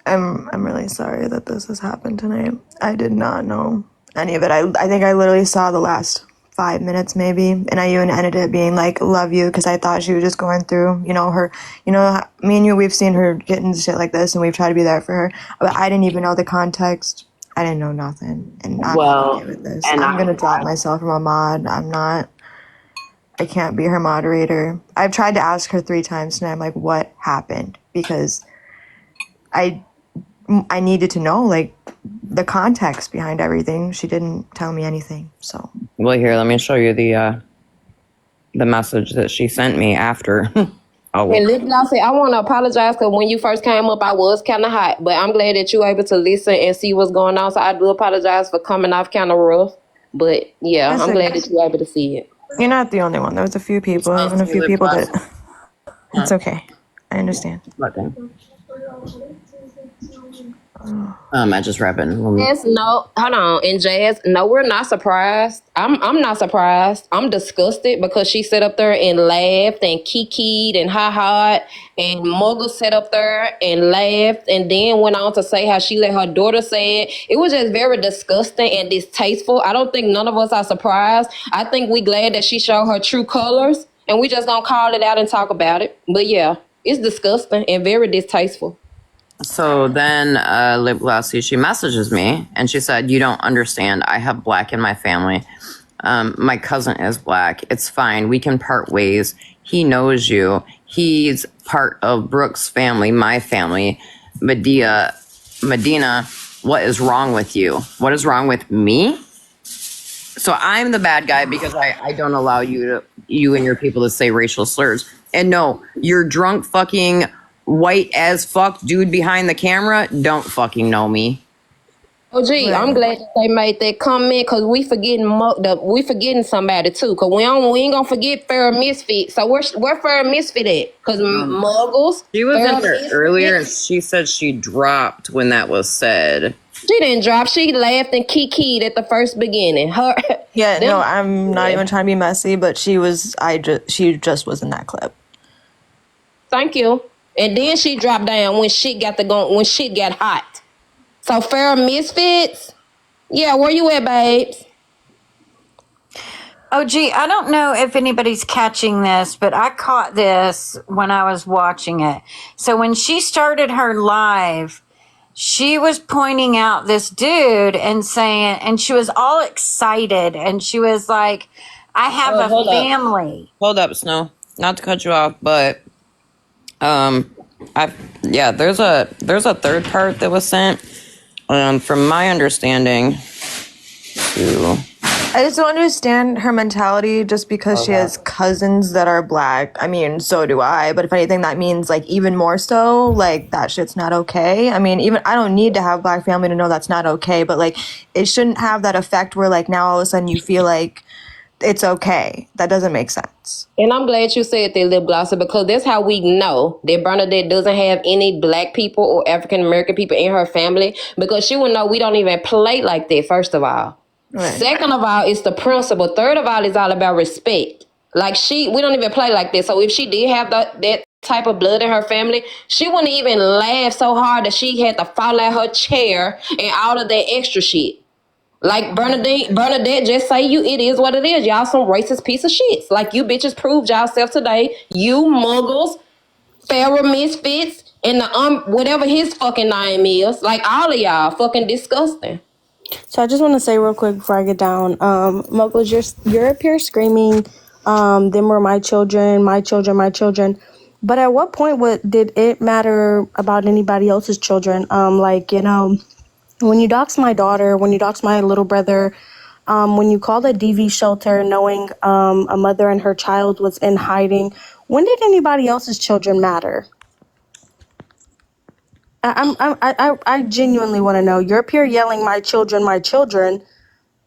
I'm really sorry that this has happened tonight. I did not know any of it. I think I literally saw the last 5 minutes maybe, and I even ended it being like, love you, because I thought she was just going through, me and you, we've seen her get into shit like this, and we've tried to be there for her, but I didn't even know the context. I didn't know nothing, and I'm not okay with this. I'm gonna drop myself from a mod. I can't be her moderator. I've tried to ask her 3 times tonight. I'm like, what happened? Because I needed to know, like, the context behind everything. She didn't tell me anything, so. Well, here, let me show you the message that she sent me after. And lip glossy, I want to apologize because when you first came up, I was kind of hot, but I'm glad that you were able to listen and see what's going on. So I do apologize for coming off kind of rough, but yeah, That's I'm glad okay. that you were able to see it. You're not the only one. There was a few people, even a few people that. It's okay. I understand. I just wrap it. Yes, no, hold on. And Jazz, no, we're not surprised. I'm not surprised. I'm disgusted because she sat up there and laughed and kikied and ha-ha, and Muggle sat up there and laughed and then went on to say how she let her daughter say it. It was just very disgusting and distasteful. I don't think none of us are surprised. I think we glad that she showed her true colors, and we just gonna call it out and talk about it. But yeah, it's disgusting and very distasteful. So then Lip Glossy, she messages me and she said, you don't understand. I have black in my family. My cousin is black. It's fine. We can part ways. He knows you. He's part of Brooke's family, my family. Medina, what is wrong with you? What is wrong with me? So I'm the bad guy because I don't allow you and your people to say racial slurs. And no, you're drunk fucking white as fuck dude behind the camera don't fucking know me. Oh, gee, I'm glad that they made that comment because we forgetting somebody too. Because we ain't gonna forget Farrah Misfit. So where Farrah Misfit at? Because Muggles. She was Farrah in there Misfit, earlier and she said she dropped when that was said. She didn't drop. She laughed and kikied at the first beginning. No, I'm not even trying to be messy, but she just was in that clip. Thank you. And then she dropped down when shit got hot. So Farrah Misfits, yeah, where you at, babes? Oh, gee, I don't know if anybody's catching this, but I caught this when I was watching it. So when she started her live, she was pointing out this dude and saying, and she was all excited, and she was like, I have a family. Hold up, Snow. Not to cut you off, but there's a third part that was sent. From my understanding, I just don't understand her mentality just because she has cousins that are black. I mean, so do I. But if anything, that means like even more so, like that shit's not okay. I mean, even I don't need to have black family to know that's not okay. But like, it shouldn't have that effect where like now all of a sudden you feel like it's okay. That doesn't make sense. And I'm glad you said that, Lip Glosser, because that's how we know that Bernadette doesn't have any black people or African American people in her family, because she would know we don't even play like that, first of all. Right. Second of all, it's the principle. Third of all, it's all about respect. Like we don't even play like that. So if she did have that type of blood in her family, she wouldn't even laugh so hard that she had to fall out her chair and all of that extra shit. Like Bernadette just say it is what it is. Y'all some racist piece of shits. Like you bitches proved yourself today. You Muggles, Farrah Misfits, and the whatever his fucking name is. Like all of y'all fucking disgusting. So I just want to say real quick before I get down, Muggles, you're up here screaming, them were my children, my children, my children. But at what point did it matter about anybody else's children? When you dox my daughter, when you dox my little brother, when you called a DV shelter knowing a mother and her child was in hiding, when did anybody else's children matter? I genuinely want to know. You're up here yelling, my children,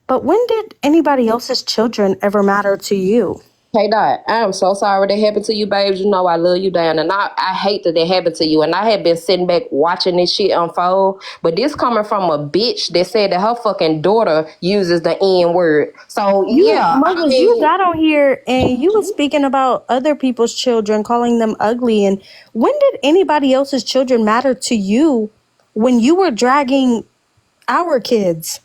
but when did anybody else's children ever matter to you? Hey, Dot, I am so sorry that happened to you, babes. You know I love you, Dan, and I hate that happened to you. And I have been sitting back watching this shit unfold, but this coming from a bitch that said that her fucking daughter uses the N word. So, Muggles, you got on here and you was speaking about other people's children, calling them ugly. And when did anybody else's children matter to you when you were dragging our kids?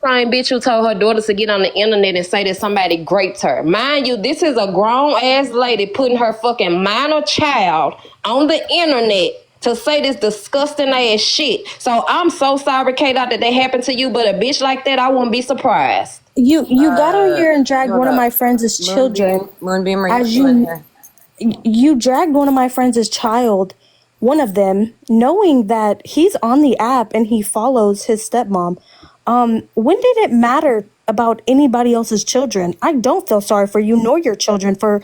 Same bitch who told her daughters to get on the internet and say that somebody raped her. Mind you, this is a grown-ass lady putting her fucking minor child on the internet to say this disgusting ass shit. So I'm so sorry, K-Dot, that happened to you, but a bitch like that, I wouldn't be surprised. You got on here and dragged one of my friends' children. You dragged one of my friends' child, one of them, knowing that he's on the app and he follows his stepmom. When did it matter about anybody else's children? I don't feel sorry for you nor your children for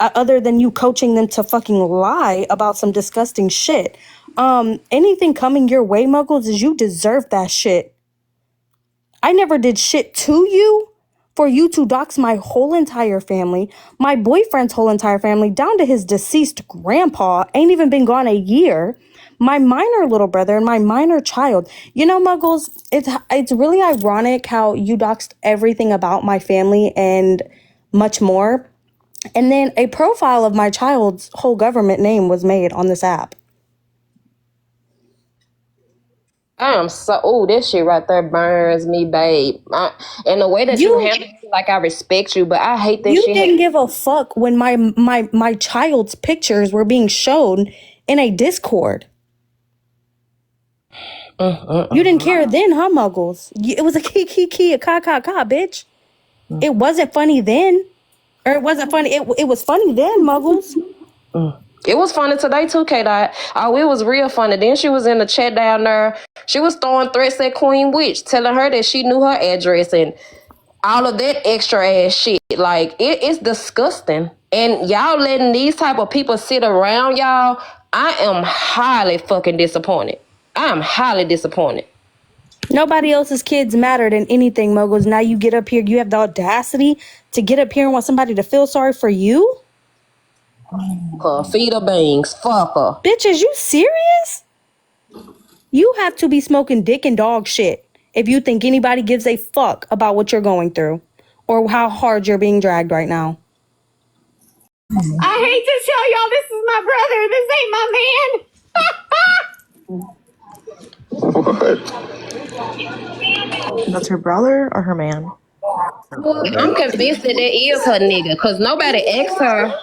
other than you coaching them to fucking lie about some disgusting shit. Anything coming your way, Muggles, is you deserve that shit. I never did shit to you for you to dox my whole entire family, my boyfriend's whole entire family, down to his deceased grandpa, ain't even been gone a year. My minor little brother and my minor child. You know, Muggles, it's really ironic how you doxed everything about my family and much more. And then a profile of my child's whole government name was made on this app. That shit right there burns me, babe. And the way that you handle it, like I respect you, but I hate that shit. You didn't give a fuck when my child's pictures were being shown in a Discord. You didn't care then, huh, Muggles? It was a key, a ka, bitch. It wasn't funny then. Or it wasn't funny. It was funny then, Muggles. It was funny today too, K-Dot. Oh, it was real funny. Then she was in the chat down there. She was throwing threats at Queen Witch, telling her that she knew her address and all of that extra ass shit. Like, it's disgusting. And y'all letting these type of people sit around y'all, I am highly fucking disappointed. I am highly disappointed. Nobody else's kids matter than anything, Muggles. Now you get up here, you have the audacity to get up here and want somebody to feel sorry for you? Feed her beans. Fuck her. Bitch, is you serious? You have to be smoking dick and dog shit if you think anybody gives a fuck about what you're going through or how hard you're being dragged right now. I hate to tell y'all, this is my brother. This ain't my man. What? That's her brother or her man? I'm convinced that is her nigga, because nobody asked her.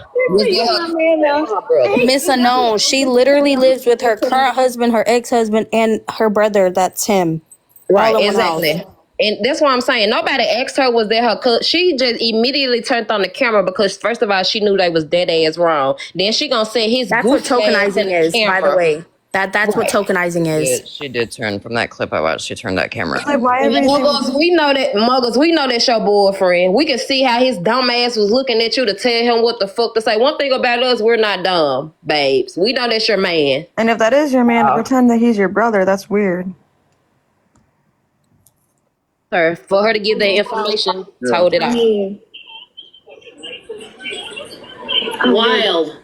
Miss Unknown, she literally lives with her current husband, her ex-husband, and her brother. That's him. Right, All in one exactly. house. And that's what I'm saying. Nobody asked her, was that her cousin? She just immediately turned on the camera because, first of all, she knew they was dead ass wrong. Then she gonna say his That's what goofy ass in tokenizing the is, by camera. the way. That's what tokenizing is. She did turn from that clip I watched. She turned that camera. Like, why everything? Muggles, we know that's your boyfriend. We can see how his dumb ass was looking at you to tell him what the fuck to say. One thing about us, we're not dumb, babes. We know that's your man. And if that is your man, to pretend that he's your brother, that's weird. Her for her to give that information, told it out. Wild.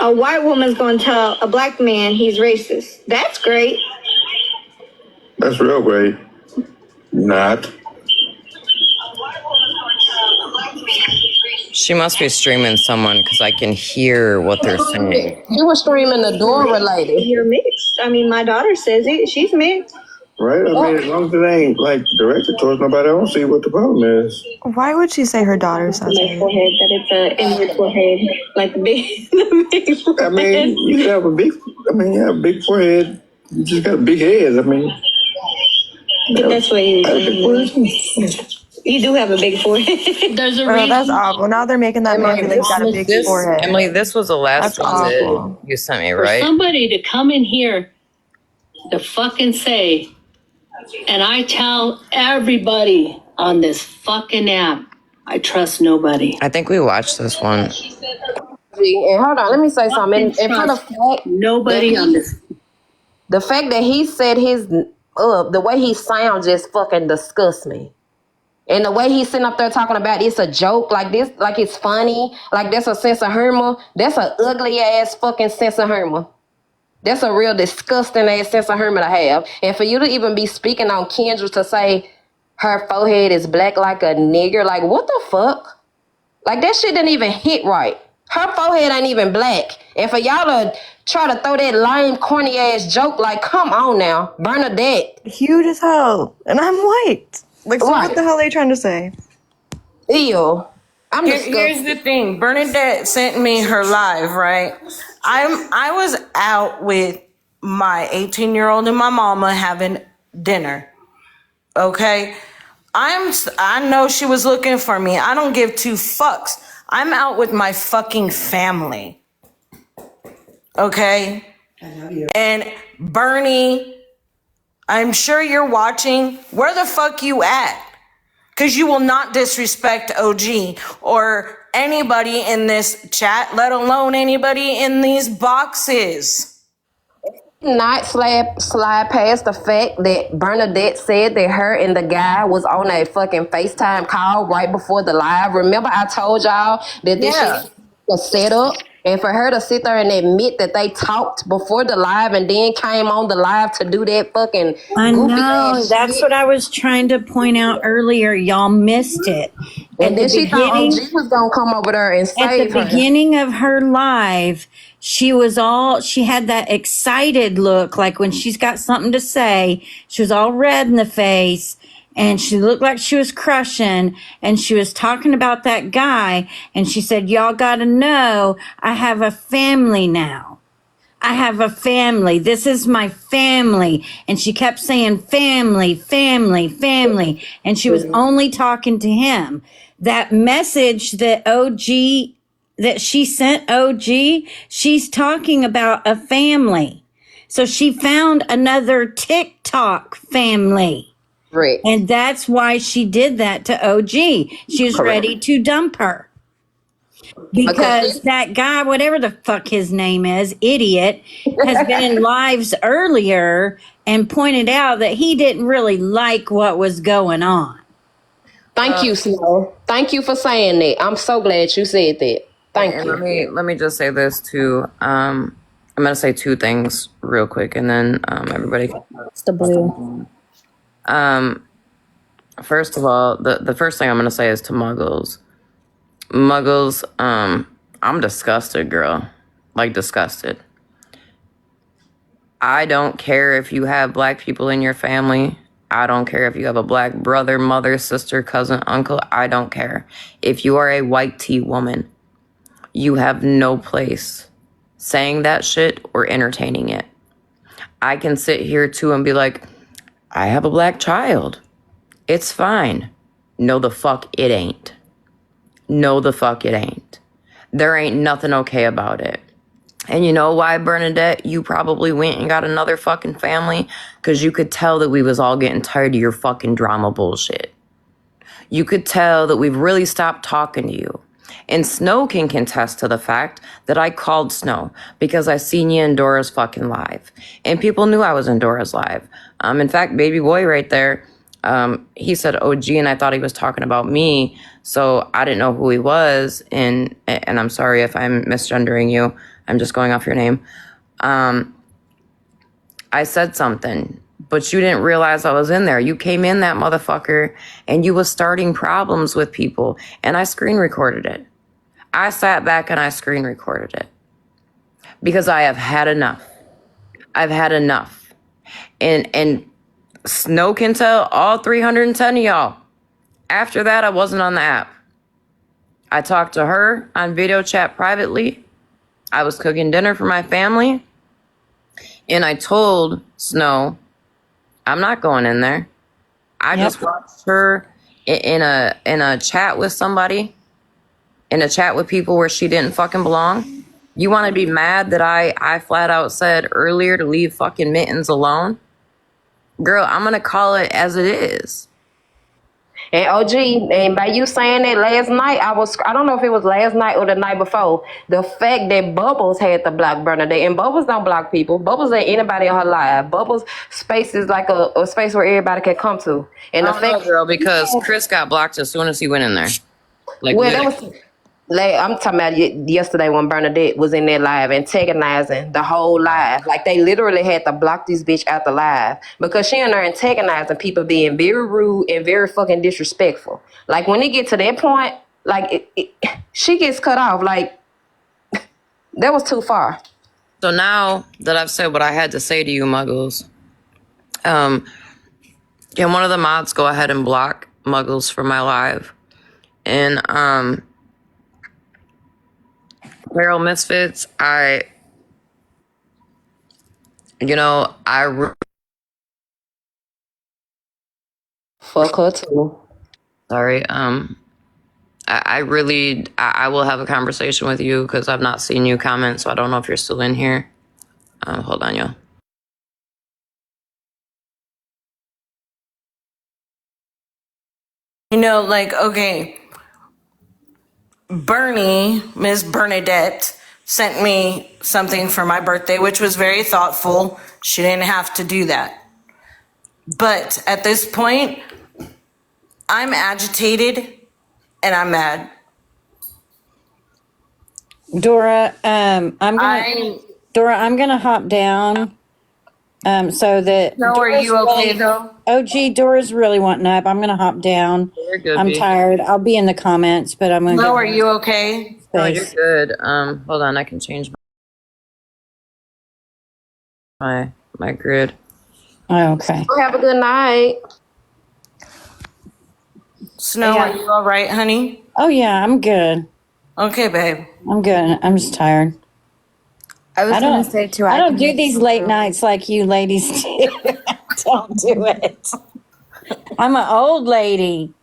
A white woman's gonna tell a black man he's racist. That's great. That's real great. Not. She must be streaming someone because I can hear what they're saying. You were streaming the Dora lady. You're mixed. I mean, my daughter says it. She's mixed. Right? I mean, as long as it ain't like directed towards nobody, I don't see what the problem is. Why would she say her daughter says My it? forehead, that it's an inward forehead, like the big forehead. I mean, you have a big forehead. You just got a big head. I mean, But that's what he was saying. You do have a big forehead. There's a Bro, reason. that's awful. Now they're making that man feel like he's got a big forehead. Emily, this was the last That's one awful. that you sent me, For right? somebody to come in here to fucking say, and I tell everybody on this fucking app, I trust nobody. I think we watched this one. And hold on, let me say something. And for the fact Nobody on this. the fact that he said his the way he sounds just fucking disgusts me. And the way he's sitting up there talking about it's a joke, like this, like it's funny, like that's a sense of humor. That's an ugly ass fucking sense of humor. That's a real disgusting ass sense of humor to have. And for you to even be speaking on Kendra to say her forehead is black like a nigger, like what the fuck? Like that shit didn't even hit right. Her forehead ain't even black. And for y'all to try to throw that lame, corny ass joke, like come on now, Bernadette. Huge as hell. And I'm white. Like, so what the hell are they trying to say? Ew. I'm Here's the thing. Bernadette sent me her live, right? I was out with my 18-year-old and my mama having dinner. Okay? I know she was looking for me. I don't give two fucks. I'm out with my fucking family. Okay? I know you. And Bernie, I'm sure you're watching. Where the fuck you at? Because you will not disrespect OG or anybody in this chat, let alone anybody in these boxes. Not slide past the fact that Bernadette said that her and the guy was on a fucking FaceTime call right before the live. Remember I told y'all that this shit was set up? And for her to sit there and admit that they talked before the live and then came on the live to do that fucking I goofy know. ass That's shit. what I was trying to point out earlier. Y'all missed it. And then she thought OG was going to come over there and save At the her. beginning of her live, she had that excited look, like when she's got something to say. She was all red in the face and she looked like she was crushing, and she was talking about that guy, and she said, y'all got to know I have a family now. I have a family. This is my family. And she kept saying family, family, family. And she was only talking to him. That message that that she sent OG, she's talking about a family. So she found another TikTok family. Right. And that's why she did that to OG. She was ready to dump her. Because that guy, whatever the fuck his name is, idiot, has been in lives earlier and pointed out that he didn't really like what was going on. Thank you, Snow. Thank you for saying that. I'm so glad you said that. Thank you. Let me just say this too. I'm gonna say two things real quick, and then everybody. It's the blue. First of all, the first thing I'm gonna say is to Muggles. Muggles, I'm disgusted, girl. Like, disgusted. I don't care if you have black people in your family. I don't care if you have a black brother, mother, sister, cousin, uncle. I don't care. If you are a white tea woman, you have no place saying that shit or entertaining it. I can sit here too and be like, I have a black child. It's fine. No, the fuck it ain't. No, the fuck it ain't. There ain't nothing okay about it. And you know why, Bernadette? You probably went and got another fucking family because you could tell that we was all getting tired of your fucking drama bullshit. You could tell that we've really stopped talking to you. And Snow can contest to the fact that I called Snow because I seen you in Dora's fucking live. And people knew I was in Dora's live. In fact, baby boy right there, he said OG and I thought he was talking about me. So I didn't know who he was. And I'm sorry if I'm misgendering you. I'm just going off your name. I said something, but you didn't realize I was in there. You came in that motherfucker and you was starting problems with people and I screen recorded it. I sat back and I screen recorded it because I have had enough. I've had enough. And Snow can tell all 310 of y'all. After that, I wasn't on the app. I talked to her on video chat privately. I was cooking dinner for my family. And I told Snow, I'm not going in there. I just watched her in a chat with somebody, in a chat with people where she didn't fucking belong. You want to be mad that I flat out said earlier to leave fucking Mittens alone? Girl, I'm going to call it as it is. And OG, and by you saying that last night, I don't know if it was last night or the night before, the fact that Bubbles had to block Bernadette, and Bubbles don't block people. Bubbles ain't anybody on her live. Bubbles space is like a space where everybody can come to. And the fact, girl, because Chris got blocked as soon as he went in there. Like, well, that was, like, I'm talking about yesterday when Bernadette was in there live antagonizing the whole live. Like, they literally had to block this bitch out the live because she in there antagonizing people, being very rude and very fucking disrespectful. Like, when it get to that point, like, she gets cut off. Like, that was too far. So now that I've said what I had to say to you, Muggles, can one of the mods go ahead and block Muggles from my live? And, Apparel Misfits, fuck her too. Sorry, I will have a conversation with you because I've not seen you comment, so I don't know if you're still in here. Hold on, y'all. You know, like, okay, Miss Bernadette, sent me something for my birthday, which was very thoughtful. She didn't have to do that. But at this point, I'm agitated and I'm mad. Dora, I'm gonna hop down. So that. No, are you okay though? OG, Dora's really wanting up. I'm gonna hop down. You're good, I'm B. tired. I'll be in the comments, but I'm gonna. No, are you okay? No, you're good. Hold on, I can change my grid. Oh, okay. Have a good night. Snow, are you all right, honey? Oh yeah, I'm good. Okay, babe. I'm good. I'm just tired. I was don't gonna say too. I don't can do make these some late food. nights like you ladies do. Don't do it. I'm an old lady.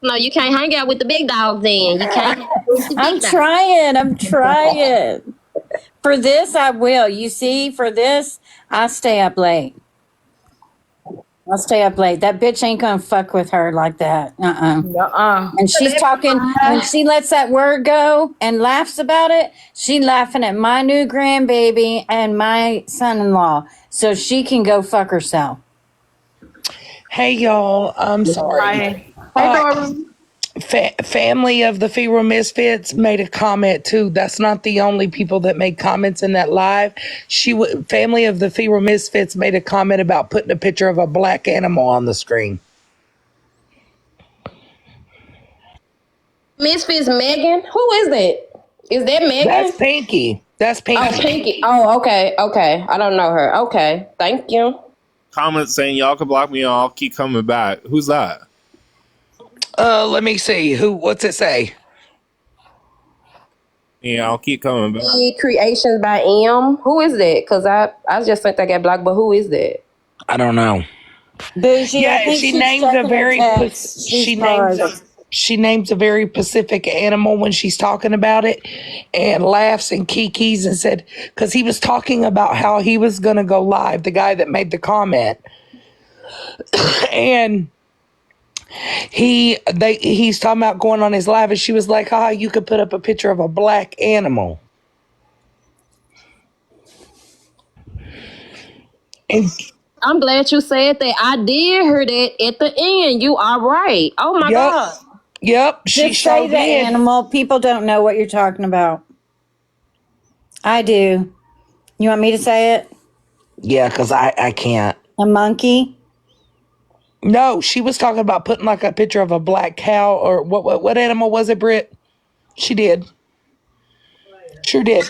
No, you can't hang out with the big dogs then. You can't hang out with the I'm big dogs. trying. I'm trying. For this, I will. You see, for this, I stay up late. I'll stay up late. That bitch ain't gonna fuck with her like that. And she's talking, when she lets that word go and laughs about it, she laughing at my new grandbaby and my son-in-law. So she can go fuck herself. Hey y'all, I'm sorry. Family of the Feral Misfits made a comment too. That's not the only people that made comments in that live. Family of the Feral Misfits made a comment about putting a picture of a black animal on the screen. Misfits Megan? Who is that? Is that Megan? That's Pinky. That's Pinky. Oh, Pinky. Oh, okay. Okay. I don't know her. Okay. Thank you. Comment saying y'all can block me and I'll keep coming back. Who's that? Let me see. What's it say? Yeah, I'll keep coming back. Creations by M. Who is that? Because I just think I got blocked, but who is that? I don't know. Bougie, I Yeah, think she she's names checking a her very text. she names a very specific animal when she's talking about it, and laughs and kikis and said, because he was talking about how he was gonna go live, the guy that made the comment, and he's talking about going on his live, and she was like, you could put up a picture of a black animal. And I'm glad you said that. I did hear that at the end. You are right. Oh my God. Yep. Just say the animal. People don't know what you're talking about. I do. You want me to say it? Yeah, because I can't. A monkey? No, she was talking about putting like a picture of a black cow, or what animal was it, Britt? She did. Sure did.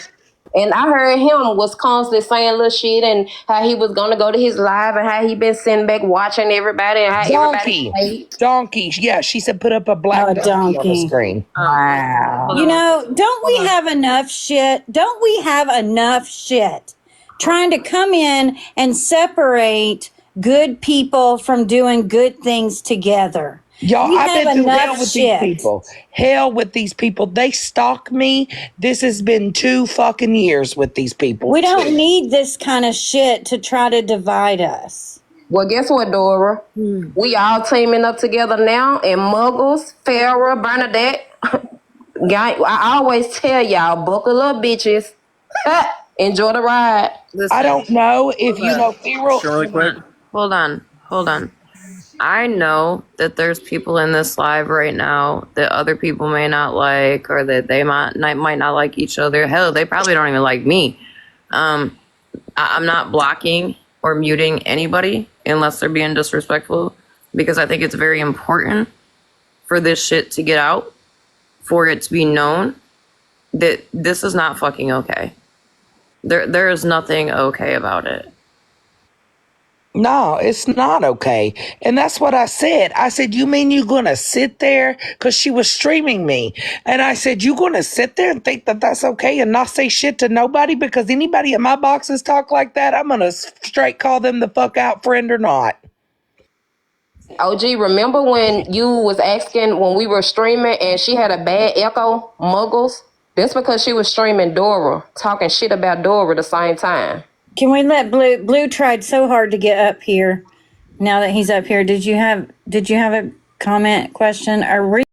And I heard him was constantly saying little shit and how he was gonna go to his live and how he been sitting back watching everybody and how everybody Donkey. Yeah, she said put up a black donkey on the screen. Wow. You know, don't we have enough shit? Don't we have enough shit trying to come in and separate good people from doing good things together? Y'all, We I've have been through enough hell with shit. these people. Hell with these people. They stalk me. This has been 2 fucking years with these people. We don't need this kind of shit to try to divide us. Well, guess what, Dora? We all teaming up together now, and Muggles, Farrah, Bernadette. I always tell y'all, buckle up, bitches. Enjoy the ride. I don't know if you know Feral. Really quick. Hold on. I know that there's people in this live right now that other people may not like, or that they might not like each other. Hell, they probably don't even like me. I'm not blocking or muting anybody unless they're being disrespectful, because I think it's very important for this shit to get out, for it to be known that this is not fucking okay. There is nothing okay about it. No, it's not okay. And that's what I said. I said, you mean you're going to sit there? Because she was streaming me. And I said, you going to sit there and think that that's okay and not say shit to nobody? Because anybody in my boxes talk like that, I'm going to straight call them the fuck out, friend or not. OG, remember when you was asking when we were streaming and she had a bad echo, Muggles? That's because she was streaming Dora, talking shit about Dora at the same time. Can we let Blue tried so hard to get up here. Now that he's up here, did you have a comment, question, or